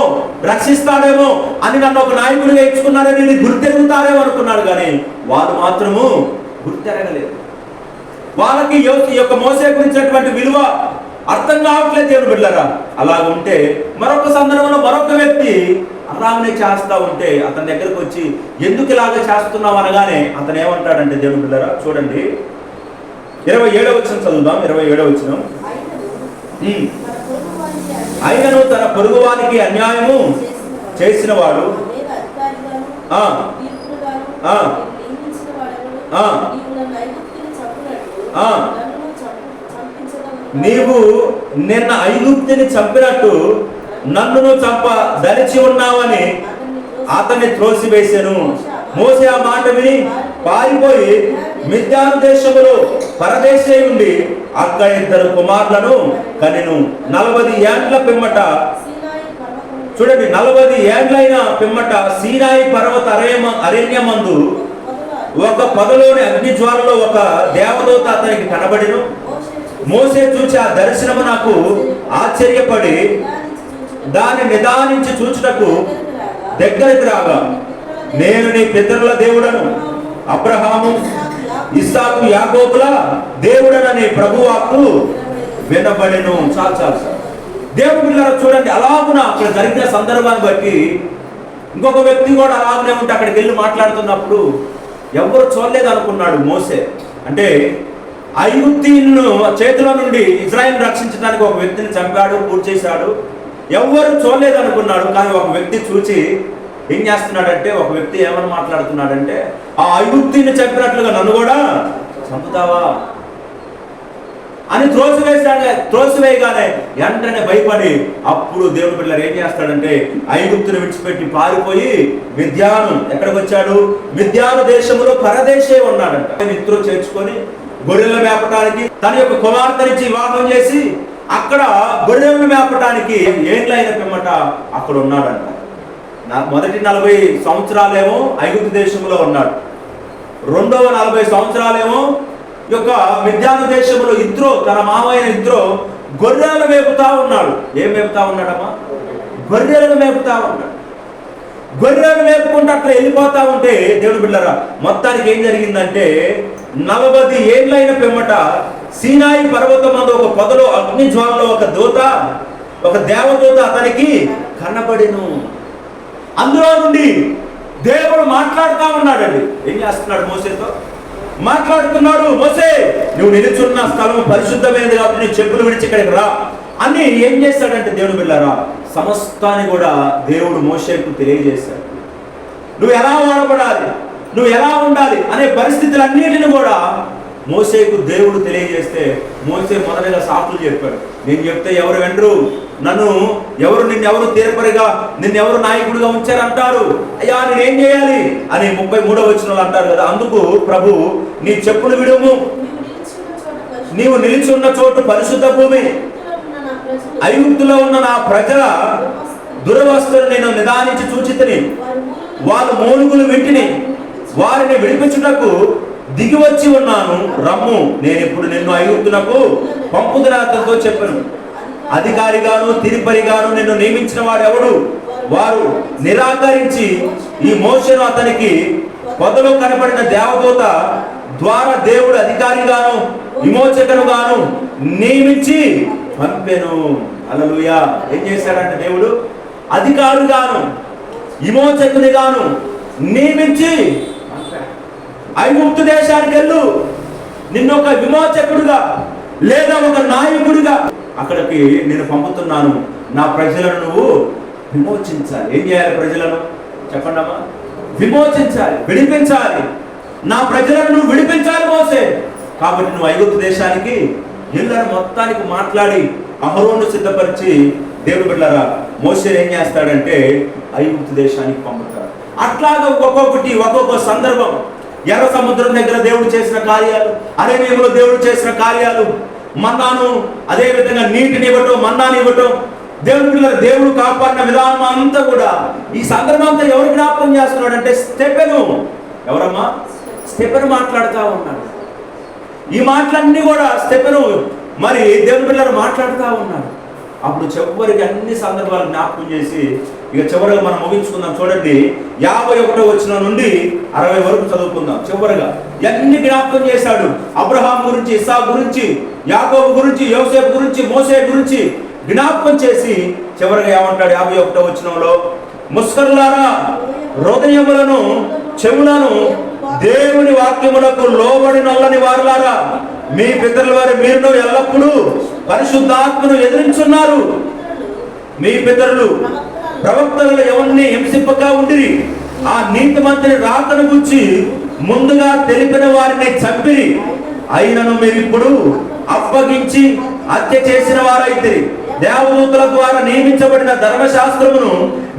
రక్షిస్తాడేమో అని నన్ను ఒక నాయకుడిగా ఎంచుకున్నారని గుర్తెరుగుతారేమో అనుకున్నాడు. కానీ వారు మాత్రము గుర్తెరగలేదు. వాళ్ళకి ఈ యొక్క మోసే గురించినటువంటి విలువ అర్థం కావట్లేదు దేవుని బిడ్డలారా. అలాగ ఉంటే మరొక సందర్భంలో మరొక వ్యక్తి అలాగనే చేస్తా ఉంటే అతని దగ్గరకు వచ్చి ఎందుకు ఇలాగ చేస్తున్నావు అనగానే అతను ఏమంటాడంటే దేవుని బిడ్డలారా చూడండి, 27వ వచనం చదువుదాం. 27వ వచనం. ఆయనను తన పొరుగువానికి అన్యాయము చేసిన వాడు నీవు నిన్న ఐగుప్తుని చంపినట్టు నన్నును చంప దలిచి ఉన్నావని అతన్ని త్రోసివేశాను. మోసే ఆ మాట విని పారిపోయి మిద్యాను దేశములో పరదేశీ ఉండి అక్కడ 2 కుమారులను కనెను. 40 ఏండ్ల పిమ్మట చూడండి, 40 ఏండ్లైన పిమ్మట సీనాయి పర్వత అరణ్యమందు ఒక పొదలోని అగ్నిజ్వాలలో ఒక దేవదూత అతనికి కనబడిను. మోసే చూచి ఆ దర్శనము నాకు ఆశ్చర్యపడి దాన్ని నిదానించి చూచుటకు దగ్గరికి రాగా, నేను నీ పితరుల దేవుడను, అబ్రహాము, ఇస్సాకు, యాకోబుల దేవుడనని ప్రభువాక్కు వినబడెను. చాలు చాలు సార్. దేవుని బిడ్డలారా చూడండి, అలాగున అక్కడ జరిగిన సందర్భాన్ని బట్టి ఇంకొక వ్యక్తి కూడా అలాగనే ఉంటే అక్కడికి వెళ్ళి మాట్లాడుతున్నప్పుడు ఎవరు చూడలేదు అనుకున్నాడు మోసే. అంటే ఐగుప్తీయులను చేతిలో నుండి ఇజ్రాయిల్ రక్షించడానికి ఒక వ్యక్తిని చంపాడు, పూర్తి చేశాడు. ఎవరు చూడలేదు అనుకున్నాడు. కానీ ఒక వ్యక్తి చూచి ఏం చేస్తున్నాడంటే, ఒక వ్యక్తి ఏమని మాట్లాడుతున్నాడంటే, ఆ ఐగుప్తీయుని చంపినట్లుగా నన్ను కూడా చంపుతావా అని త్రోసివేయగానే వెంటనే భయపడి అప్పుడు దేవుని బిడ్డలు ఏం చేస్తాడంటే ఐగుప్తును విడిచిపెట్టి పారిపోయి మిద్యాను ఎక్కడికి వచ్చాడు? మిద్యాను దేశంలో పరదేశే ఉన్నాడంట. మిత్రులు చేర్చుకొని గొర్రెలను మేపటానికి తన యొక్క కుమార్తెనిచ్చి వివాహం చేసి అక్కడ గొర్రెలను మేపటానికి ఏండ్లైన పిమ్మట అక్కడ ఉన్నాడంట. మొదటి 40 సంవత్సరాలేమో ఐగుప్తు దేశంలో ఉన్నాడు. రెండవ 40 సంవత్సరాలేమో యొక్క మిద్యాను దేశంలో ఇద్రో, తన మామయ్య ఇద్రో గొర్రెలను మేపుతా ఉన్నాడు. ఏం మేపుతా ఉన్నాడమ్మా? గొర్రెలను మేపుతా ఉన్నాడు. గొర్రెలను మేపుకుంటూ అట్లా వెళ్ళిపోతా ఉంటే దేవుని బిడ్డలారా మొత్తానికి ఏం జరిగిందంటే 40 ఏళ్ళైన పిమ్మట సీనాయి పర్వతం మీద ఒక పొదలో అగ్ని జ్వాలలో ఒక దేవదూత అతనికి కనబడెను. అందులో నుండి దేవుడు మాట్లాడుతూ ఉన్నాడండి. ఏం చేస్తున్నాడు? మోసేతో మాట్లాడుతున్నాడు. మోసే, నువ్వు నిలుచున్న స్థలం పరిశుద్ధమైనది కాబట్టి నీ చెప్పులు విడిచి ఇక్కడికి రా అని ఏం చేస్తాడంటే దేవుని బిడ్డలారా సమస్తాన్ని కూడా దేవుడు మోసేకు తెలియజేశాడు. నువ్వు ఎలా వాడబడాలి, నువ్వు ఎలా ఉండాలి అనే పరిస్థితులన్నిటిని కూడా మోసేకు దేవుడు తెలియజేస్తే మోసే మొదటగా సాకులు చెప్పాడు. నేను చెప్తే ఎవరు వెంటరు, నిన్నెవరు తీర్పరిగా, నిన్నెవరు నాయకుడిగా ఉంచారంటారు. అయ్యా నేనేం చేయాలి అని 33వ వచనంలో అంటారు కదా. అందుకు ప్రభు, నీ చెప్పులు విడుము, నీవు నిలిచి ఉన్న చోటు పరిశుద్ధ భూమి, ఐగుప్తులో ఉన్న నా ప్రజల దురవస్థను నేను నిదానించి చూచితిని, వాళ్ళు మూలుగులు వింటిని, వారిని విడిపించుటకు దిగి వచ్చి ఉన్నాను, రమ్ము, నేను ఇప్పుడు నిన్ను ఐగుప్తునకు పంపుదునాతో చెప్పాను. అధికారిగాను తిరిపరిగాను నిన్ను నియమించిన వాడు ఎవడు? వారు నిరాకరించి ఈ మోషేను అతనికి పొదలో కనబడిన దేవదూత ద్వారా దేవుడు అధికారిగాను విమోచకునిగాను నియమించి పంపెను. హల్లెలూయా. ఏం చేశాడంటే దేవుడు అధికారిగాను విమోచకునిగాను నియమించి ఐగుప్తు దేశానికి వెళ్ళు, నిన్ను ఒక విమోచకుడుగా లేదా ఒక నాయకుడిగా అక్కడికి నేను పంపుతున్నాను. నా ప్రజలను నువ్వు విమోచించాలి. ఏం చేయాలి? ప్రజలను చెప్పండి అమ్మా, విమోచించాలి, విడిపించాలి. నా ప్రజలను నువ్వు విడిపించాలి మోసే. కాబట్టి నువ్వు ఐగుప్తు దేశానికి వెళ్ళని మొత్తానికి మాట్లాడి అహరోను సిద్ధపరిచి దేవుడు బిడ్డలారా మోసే ఏం చేస్తాడంటే ఐగుప్తు దేశానికి పంపుతాడు. అట్లాగా ఒక్కొక్క సందర్భం, ఎర్ర సముద్రం దగ్గర దేవుడు చేసిన కార్యాలు, అరణ్యంలో దేవుడు చేసిన కార్యాలు, మన్నాను అదే విధంగా నీటిని ఇవ్వటం, మన్నాను ఇవ్వటం, దేవుడు కాపాడిన విధానం అంతా కూడా ఈ సందర్భం అంతా ఎవరు జ్ఞాపకం చేస్తున్నాడు అంటే స్టెఫెను. ఎవరమ్మా? స్టెఫెను మాట్లాడుతూ ఉన్నాడు. ఈ మాటలన్నీ కూడా స్టెఫెను మరి దేవుని పిల్లలు మాట్లాడుతూ ఉన్నాడు. అప్పుడు చివరికి అన్ని సందర్భాలు జ్ఞాపకం చేసి ఇక చివరిగా మనం ముగించుకుందాం. చూడండి 51వ వచనం నుండి 60 వరకు చదువుకుందాం. చివరిగా అన్ని జ్ఞాపకం చేశాడు. అబ్రహాం గురించి, ఇస్సాకు గురించి, యాకోబు గురించి, యోసేపు గురించి, మోసే గురించి జ్ఞాపకం చేసి చివరిగా ఏమంటాడు 51వ వచనంలో? ముస్కరులారా, హృదయములను చెవులను దేవుని వాక్యములకు లోబడి నల్లని వారులారా, మీ పితరుల వారి మీరును ఎల్లప్పుడూ పరిశుద్ధాత్మను ఎదిరించున్నారు. మీ పితరులు ప్రవక్తలను ఎవరిని హింసింపక ఉండిరి. ఆ నీతిమంతుని రాకను గురించి ముందుగా తెలిపిన వారిని చంపిరి. అయినను మీరు ఇప్పుడు అప్పగించి హత్య చేసిన వారైతే దేవదూతల ద్వారా నియమించబడిన ధర్మశాస్త్రమును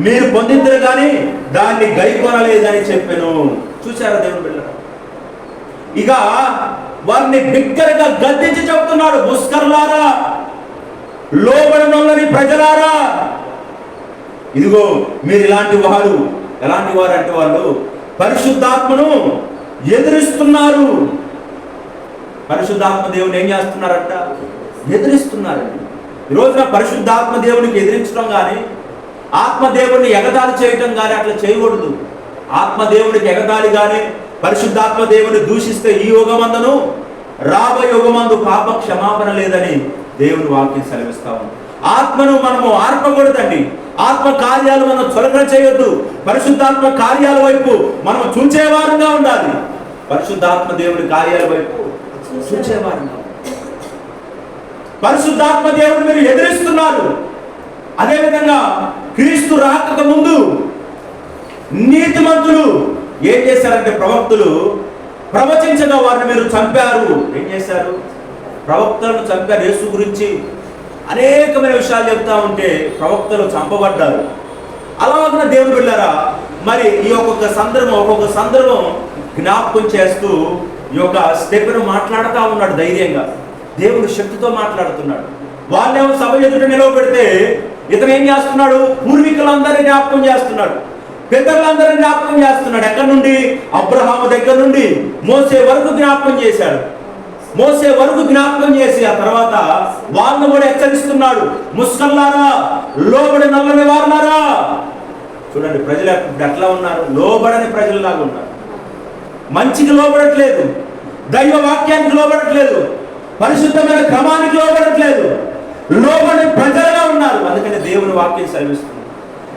మీరు పొందిందరు కానీ దాన్ని గైకొనలేదని చెప్పాను. చూశారా దేవుని బిడ్డలారా? ఇక వారిని బిగ్గరగా గద్దించి చెబుతున్నాడు. ముస్కర్లారా, లోబడినొల్లని ప్రజలారా, ఇదిగో మీరు ఇలాంటి వారు. ఎలాంటి వారు అంటే వాళ్ళు పరిశుద్ధాత్మను ఎదిరిస్తున్నారు. పరిశుద్ధాత్మ దేవుని ఏం చేస్తున్నారంట? ఎదిరిస్తున్నారండి. ఈ రోజున పరిశుద్ధాత్మ దేవునికి ఎదిరించడం కానీ, ఆత్మదేవుడిని ఎగతాళి చేయటం కానీ అట్లా చేయకూడదు. ఆత్మదేవుడికి ఎగతాళి కానీ, పరిశుద్ధాత్మ దేవుని దూషిస్తే ఈ యుగమందును రాబోయే యుగమందు పాప క్షమాపణ లేదని దేవుని వాక్యం సెలవిస్తా ఉంది. ఆత్మను మనము ఆర్పకూడదండి. ఆత్మ కార్యాలు మనం చులకన చేయొద్దు. పరిశుద్ధాత్మ కార్యాల వైపు మనం చూచేవారుగా ఉండాలి. పరిశుద్ధాత్మ దేవుని కార్యాల వైపు చూచేవారుగా. పరిశుద్ధాత్మ దేవుని మీరు ఎదిరిస్తున్నారు. అదేవిధంగా క్రీస్తు రాకక ముందు నీతిమంతులు ఏం చేశారంటే, ప్రవక్తలు ప్రవచించగా వారిని మీరు చంపారు. ఏం చేశారు? ప్రవక్తలను చంపారు. యేసు గురించి అనేకమైన విషయాలు చెప్తా ఉంటే ప్రవక్తలు చంపబడ్డారు. అలాగనే దేవుడు వెళ్ళారా, మరి ఈ ఒక్కొక్క సందర్భం జ్ఞాపకం చేస్తూ ఈ యొక్క స్టెఫెను మాట్లాడుతూ ఉన్నాడు. ధైర్యంగా దేవుడు శక్తితో మాట్లాడుతున్నాడు. వాళ్ళేమో సభ ఎదుట నిలవబెడితే ఇతను ఏం చేస్తున్నాడు? పూర్వీకులందరినీ జ్ఞాపకం చేస్తున్నాడు, పెద్దలందరినీ జ్ఞాపకం చేస్తున్నాడు. ఎక్కడి నుండి? అబ్రహాము దగ్గర నుండి మోసే వరకు జ్ఞాపకం చేశాడు. మోసే వరకు జ్ఞాపకం చేసి ఆ తర్వాత వాళ్ళను కూడా హెచ్చరిస్తున్నాడు. ముస్కల్లారా, లోబడి నల్లని వారులారా. చూడండి ప్రజలు ఇప్పుడు ఎట్లా ఉన్నారు? లోబడని ప్రజల్లాగా ఉన్నారు. మంచికి లోబడట్లేదు, దైవ వాక్యానికి లోబడట్లేదు, పరిశుద్ధమైన క్రమానికి లోబడట్లేదు, లోబడి ప్రజలుగా ఉన్నారు. అందుకని దేవుని వాక్యం సెలవిస్తుంది.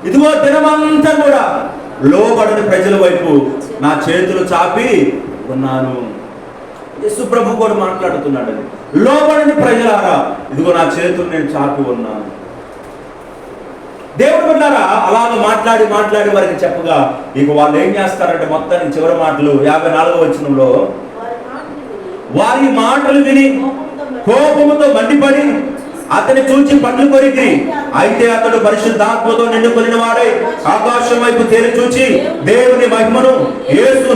ఇదిగో దినమంతా కూడా లోబడని ప్రజల వైపు నా చేతులు చాపి ఉన్నాను. యేసు ప్రభు కూడా మాట్లాడుతున్నాడు. లోబడని ప్రజలారా, ఇదిగో నా చేతులు నేను చాపి ఉన్నాను. దేవుడు బిడ్డలారా అలాగ మాట్లాడి వారికి చెప్పగా ఇక వాళ్ళు ఏం చేస్తారంటే, మొత్తానికి చివరి మాటలు 54వ వచనంలో, వారి మాటలు విని కోపముతో మండిపడి అతని చూచి పండ్లు కొరికి, అయితే అతడు పరిశుద్ధాత్మతో నిండుకొనిన వాడై ఆకాశం వైపు తేరి చూచి దేవుని మహిమను యేసు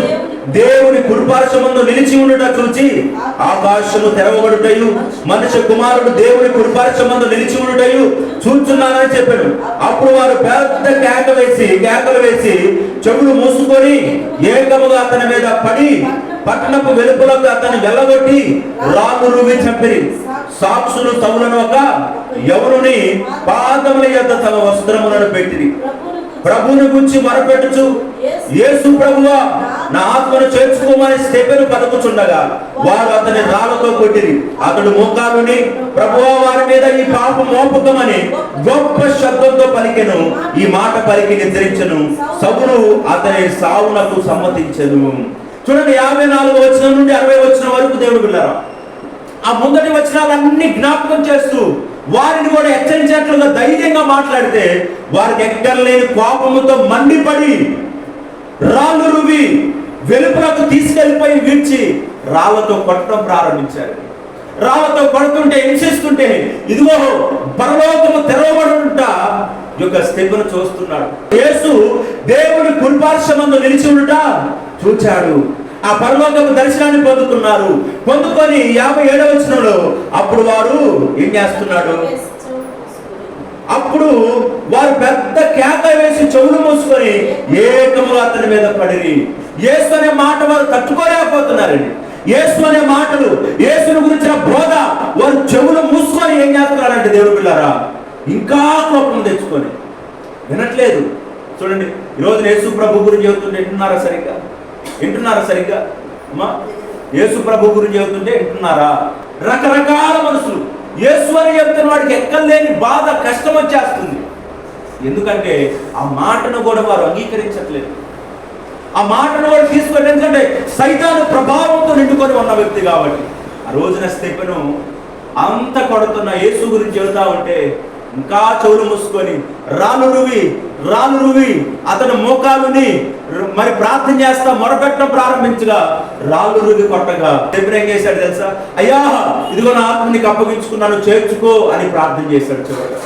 దేవుని కుడిపార్శ్వమందు నిలిచి ఉండుట చూచి ఆకాశము తెరవబడుటయు మనుష్య కుమారుడు దేవుని కుడిపార్శ్వమందు నిలిచి ఉండుటయు చూచున్నానని చెప్పాడు. అప్పుడు వారు పెద్ద కేకలు వేసి చెవులు మూసుకొని ఏకముగా అతని మీద పడి పట్టణపు వెలుపలకు అతన్ని వెళ్ళగొట్టి రాళ్ళు రువి చంపిరి. సాక్షులు తగులనొక ఎవరుని పాదముల యొద్ద తమ వస్త్రములను పెట్టిరి. ప్రభువుని గురించి మొరపెట్టుచు, యేసు ప్రభువా నా ఆత్మను చేర్చుకోమని స్టెఫెను పలుకుచుండగా వారు అతని రాళ్లతో కొట్టిరి. అతడు మోకాలుని, ప్రభువా వారి మీద ఈ పాపం మోపకమని గొప్ప శబ్దంతో పలికెను. ఈ మాట పలికి నిద్రించెను. సౌలు అతని సావునకు సమ్మతించెను. చూడండి 54వ వచనం నుండి 60వ వచనం వరకు దేవుడు పిల్లరా ఆ ముందటి వచనాలన్నీ జ్ఞాపకం చేస్తూ వారిని కూడా హెచ్చరించినట్లుగా ధైర్యంగా మాట్లాడితే, వారికి ఎక్కర్లేని కోపముతో మండిపడి రాళ్ళు రువి వెలుపలకు తీసుకెళ్లిపోయి విడిచి రాళ్లతో కొట్టడం ప్రారంభించారు. రాళ్లతో కొడుతుంటే, హింసిస్తుంటే ఇదిగో పరలోకము తెరవబడుట యొక్క స్టెఫెను చూస్తున్నాడు. యేసు దేవుని కుడిపార్శ్వమందు నిలిచి ఉండుట చూచాడు. ఆ పరలోకపు దర్శనాన్ని పొందుకొని 57వ వచనంలో అప్పుడు వారు ఏం చేస్తున్నాడు? అప్పుడు వారు పెద్ద కేక వేసి చెవులు మూసుకొని ఏకముగా అతని మీద పడిరి. యేసు అనే మాట వారు తట్టుకోలేకపోతున్నారండి. యేసు అనే మాటలు, యేసుని గురించిన బోధ వారు చెవులు మూసుకొని ఏం చేస్తున్నారంటే దేవుడు పిల్లారా ఇంకా కోపం తెచ్చుకొని వినట్లేదు. చూడండి ఈరోజు యేసు ప్రభు గురించి చెబుతుంటే వింటున్నారా సరిగ్గా అమ్మా? యేసు ప్రభు గురించి చెబుతుంటే వింటున్నారా? రకరకాల మనుషులు యేసు అని చెప్తున్న వాడికి ఎక్కలేని బాధ, కష్టం వచ్చేస్తుంది. ఎందుకంటే ఆ మాటను కూడా వారు అంగీకరించట్లేదు. ఆ మాటను కూడా తీసుకొని, ఎందుకంటే సైతాను ప్రభావంతో నిండుకొని ఉన్న వ్యక్తి కాబట్టి. ఆ రోజున స్టెఫెను అంత కొడుతున్న యేసు గురించి చెబుతా ఉంటే ఇంకా చెవులు మూసుకొని రాళ్ళు రువి అతను మోకాలుని మరి ప్రార్థన చేస్తా మొరపెట్టడం ప్రారంభించగా రాళ్ళు రువి కొట్టగా స్టెఫెను ఏం చేశాడు తెలుసా? అయ్యా ఇదిగో నా ఆత్మ నీకు అప్పగించుకున్నాను, చేర్చుకో అని ప్రార్థన చేశాడు. చివరిగా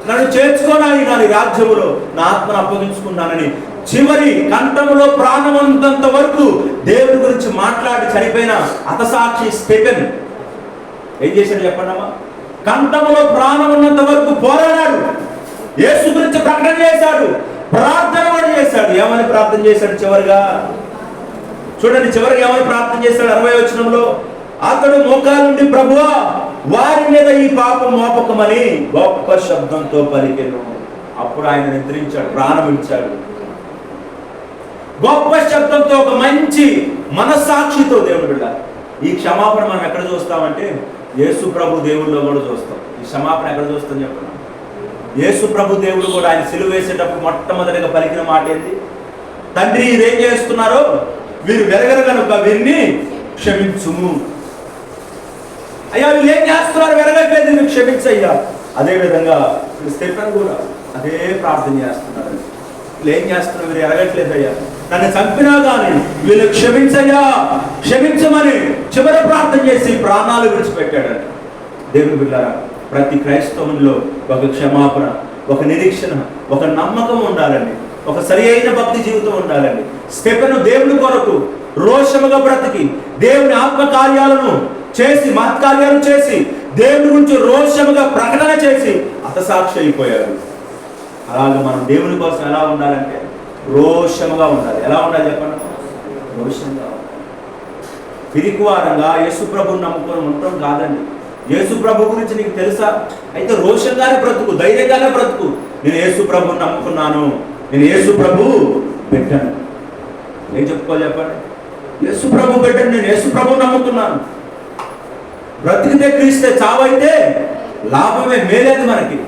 నన్ను చేర్చుకోనాయి, నా రాజ్యములో నా ఆత్మను అప్పగించుకున్నానని చివరి కంఠములో ప్రాణం ఉన్నంత వరకు దేవుని గురించి మాట్లాడి చనిపోయిన హతసాక్షి స్టెఫెను ఏం చేశాడు చెప్పండమ్మా? కంఠములో ప్రాణం ఉన్నంత వరకు పోరాడాడు. యేసు గురించి ప్రకటన చేశాడు, ప్రార్థన కూడా చేశాడు. ఏమని ప్రార్థన చేశాడు? చివరిగా చూడండి, చివరిగా ఏమని ప్రార్థన చేశాడు? 60వ వచనంలో అతడు మోకాలుండి, ప్రభువా వారి మీద ఈ పాపం మోపకమని గొప్ప శబ్దంతో పలికెను. అప్పుడు ఆయన నిద్రించాడు, ప్రాణం ఇచ్చాడు. గొప్ప శబ్దంతో, ఒక మంచి మనస్సాక్షితో. దేవుడు బిడ్డ ఈ క్షమాపణ మనం ఎక్కడ చూస్తామంటే యేసు ప్రభు దేవుడిలో కూడా చూస్తాం. ఈ క్షమాపణ ఎక్కడ చూస్తాం చెప్పండి? యేసు ప్రభు దేవుడు కూడా ఆయన సిలువ వేసేటప్పుడు మొట్టమొదటిగా పలికిన మాట ఏంటి? తండ్రి ఇదేం చేస్తున్నారో వీరు వెరగరు కనుక వీరిని క్షమించుము. అయ్యా వీళ్ళు ఏం చేస్తున్నారు, వెరగట్లేదు, వీళ్ళు క్షమించయ్యా. అదేవిధంగా స్టెఫెన్ కూడా అదే ప్రార్థన చేస్తున్నారు. వీళ్ళు ఏం చేస్తున్నారు, వీరు ఎరగట్లేదు అయ్యా, నన్ను చంపినా కానీ వీళ్ళు క్షమించయ్యా, క్షమించమని చివరి ప్రార్థన చేసి ప్రాణాలు విడిచిపెట్టాడండి. దేవుని బిడ్డలారా, ప్రతి క్రైస్తవునిలో ఒక క్షమాపణ, ఒక నిరీక్షణ, ఒక నమ్మకం ఉండాలండి. ఒక సరి అయిన భక్తి జీవితం ఉండాలండి. స్టెఫెను దేవుని కొరకు రోషముగా బ్రతికి దేవుని ఆత్మకార్యాలను చేసి, మహత్కార్యాలు చేసి, దేవుని గురించి రోషముగా ప్రకటన చేసి హతసాక్షి అయిపోయాడు. అలాగే మనం దేవుని కోసం ఎలా ఉండాలంటే రోషముగా ఉండాలి. ఎలా ఉండాలి చెప్పండి? రోషంగా ఉండాలి. పిరికివారంగా యేసు ప్రభువుని నమ్ముకొని ఉండటం కాదండి. యేసు ప్రభు గురించి నీకు తెలుసా? అయితే రోషంగానే బ్రతుకు, ధైర్యంగానే బ్రతుకు. నేను యేసు ప్రభువుని నమ్ముకున్నాను, నేను యేసు ప్రభు పెట్టాను. ఏం చెప్పుకోవాలి చెప్పండి? యేసు ప్రభు పెట్టాను, నేను యేసు ప్రభువుని నమ్ముకున్నాను. బ్రతికితే క్రీస్తే, చావైతే లాభమే, మేలేదు మనకి.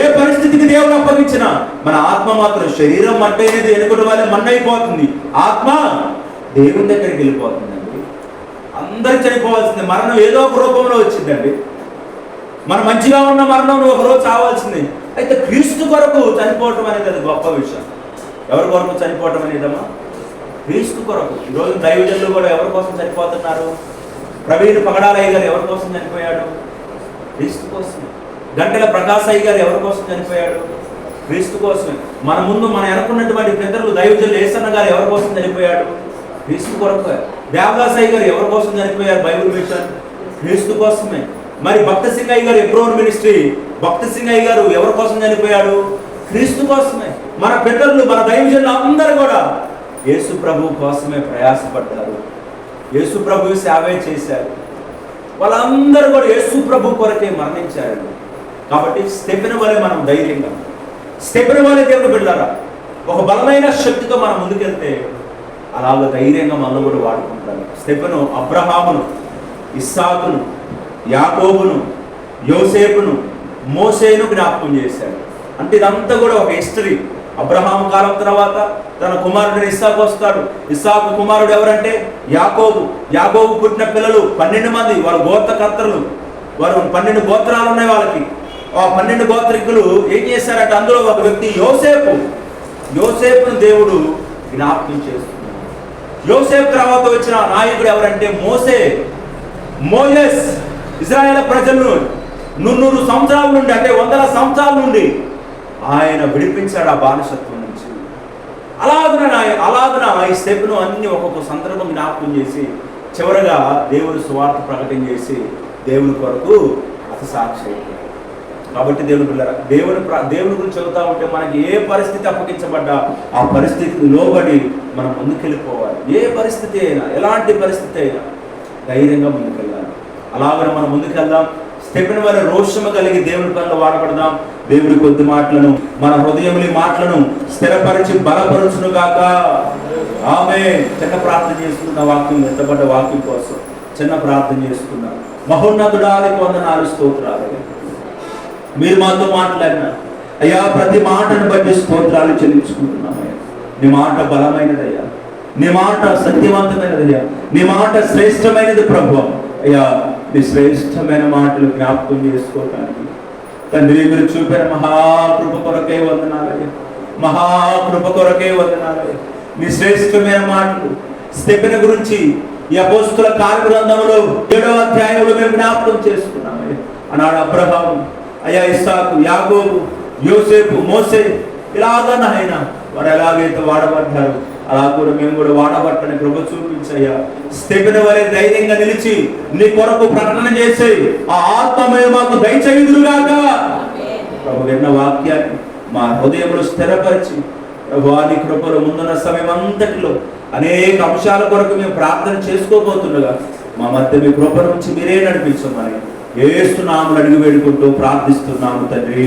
ఏ పరిస్థితికి దేవుడు అప్పగించినా మన ఆత్మ మాత్రం, శరీరం మంటైనది ఎనుకున్న వాళ్ళే మన్నైపోతుంది, ఆత్మ దేవుని దగ్గరికి వెళ్ళిపోతుందండి. అందరు చనిపోవాల్సిందే, మరణం ఏదో ఒక రూపంలో వచ్చిందండి. మనం మంచిగా ఉన్న మరణం ఒక రోజు చావాల్సిందే. అయితే క్రీస్తు కొరకు చనిపోవటం అనేది అది గొప్ప విషయం. ఎవరి కొరకు చనిపోవటం అనేదమ్మా? క్రీస్తు కొరకు. ఈరోజు దైవజనులు కూడా ఎవరి కోసం చనిపోతున్నారు? ప్రవీణ్ పగడాలయ్య గారు ఎవరి కోసం చనిపోయాడు? క్రీస్తు కోసమే. గంటల ప్రకాశయ్య గారు ఎవరి కోసం చనిపోయాడు? క్రీస్తు కోసమే. మన ముందు మన అనుకున్నటువంటి పెద్దలు దైవజనులు ఏసన్న గారు ఎవరి కోసం చనిపోయాడు? క్రీస్తు కొరకు. దేవదాసయ్య గారు ఎవరి కోసం చనిపోయారు? బైబిల్ మిషన్, క్రీస్తు కోసమే. మరి భక్త సింగయ్య గారు ఎప్రోన్ మినిస్ట్రీ, భక్త సింగయ్య గారు ఎవరి కోసం చనిపోయాడు? క్రీస్తు కోసమే. మన పెద్దలు, మన దైవజనులు అందరూ కూడా యేసు ప్రభు కోసమే ప్రయాసపడ్డారు, యేసు ప్రభు సేవే చేశారు. వాళ్ళందరూ కూడా యేసు ప్రభు కొరకే మరణించారు. కాబట్టి స్టెఫెను వలె మనం ధైర్యంగా, స్టెఫెను వలె దేవుడు బిడ్డలారా ఒక బలమైన శక్తితో మనం ముందుకెళ్తే అలాగ ధైర్యంగా మనం కూడా వాడుకుంటారు. స్టెఫెను అబ్రహామును, ఇస్సాకును, యాకోబును, యోసేపును, మోసేను జ్ఞాపకం చేశాడు. అంటే ఇదంతా కూడా ఒక హిస్టరీ. అబ్రహాము కాలం తర్వాత తన కుమారుడు ఇస్సాకు వస్తాడు. ఇస్సాకు కుమారుడు ఎవరంటే యాకోబు. యాకోబు పుట్టిన పిల్లలు 12 మంది, వారు గోత్రకర్తలు. వారు 12 గోత్రాలు ఉన్నాయి వాళ్ళకి. ఆ 12 గోత్రికులు ఏం చేశారంటే అందులో ఒక వ్యక్తి యోసేపు. యోసేపును దేవుడు జ్ఞాపకం చేస్తున్నాడు. యోసేపు తర్వాత వచ్చిన నాయకుడు ఎవరంటే మోసే. మోసెస్ ఇశ్రాయేలు ప్రజలను 100 సంవత్సరాల నుండి, అంటే 100 సంవత్సరాల నుండి ఆయన విడిపించాడు ఆ బానిసత్వం నుంచి. అలాగున ఈ స్టెప్ను అన్ని ఒక్కొక్క సందర్భం జ్ఞాపకం చేసి చివరగా దేవుని సువార్త ప్రకటన చేసి దేవుని కొరకు హతసాక్షి అయిపోయాడు. కాబట్టి దేవుని పిల్లరా, దేవుని గురించి చెబుతా ఉంటే మనకి ఏ పరిస్థితి అప్పగించబడ్డా ఆ పరిస్థితికి లోబడి మనం ముందుకెళ్ళిపోవాలి. ఏ పరిస్థితి అయినా, ఎలాంటి పరిస్థితి అయినా ధైర్యంగా ముందుకెళ్ళాలి. అలాగనే మనం ముందుకెళ్దాం. స్టెఫెను వలె రోషము కలిగి దేవుని పనిలో వాడబడదాం. దేవుడి కొద్ది మాటలను, మన హృదయముని మాటలను స్థిరపరిచి బలపరుచును గాక. ఆమేన్. చిన్న ప్రార్థన చేసుకున్న వాక్యం, ఎత్తబడ్డ వాక్యం కోసం చిన్న ప్రార్థన చేసుకున్నా. మహోన్నతుడానికి వందనాలు, స్తోత్రాలు. మీరు మాతో మాట్లాడిన అయ్యా ప్రతి మాటను బట్టి స్తోత్రాలు చెల్లించుకుంటున్నామయ్యా. నీ మాట బలమైనదయ్యా, నీ మాట సత్యవంతమైనదయ్యా, నీ మాట శ్రేష్టమైనది ప్రభువా. అయ్యా నీ శ్రేష్టమైన మాటలు జ్ఞాపకం చేసుకోవటానికి తండ్రి మీరు చూపిన మహాకృప కొరకే వందనాలయ్యా, మహాకృప కొరకే వందనాలయ్యా. నీ శ్రేష్టమైన మాటలు స్టెఫెను గురించి ఈ అపోస్తుల కార్యగ్రంథంలో 7వ అధ్యాయంలో మేము జ్ఞాపకం చేసుకున్నామయ్యా. అన్నాడు అబ్రహాము, అయ్యా ఇస్సాకు, యాకోబు, యోసేపు, మోసే, ఇలాగా నాయన వారు ఎలాగైతే వాడబడ్డారు అలా కూడా మేము కూడా వాడబట్టని కృప చూపించయ్యా. స్టెఫెను వలె ధైర్యంగా నిలిచి నీ కొరకు ప్రకటన చేసే ఆ ఆత్మమయ మాకు దయచేయుదురుగాక. ప్రభు విన్న వాక్యాన్ని మా హృదయంలో స్థిరపరిచి ప్రభు నీ కృపలో ముందున్న సమయం అంతటిలో అనేక అంశాల కొరకు మేము ప్రార్థన చేసుకోబోతుండగా మా మధ్య మీ కృప నుంచి మీరే నడిపించమని యేసు నామములో అడిగి వేడుకుంటూ ప్రార్థిస్తున్నాము తండ్రి.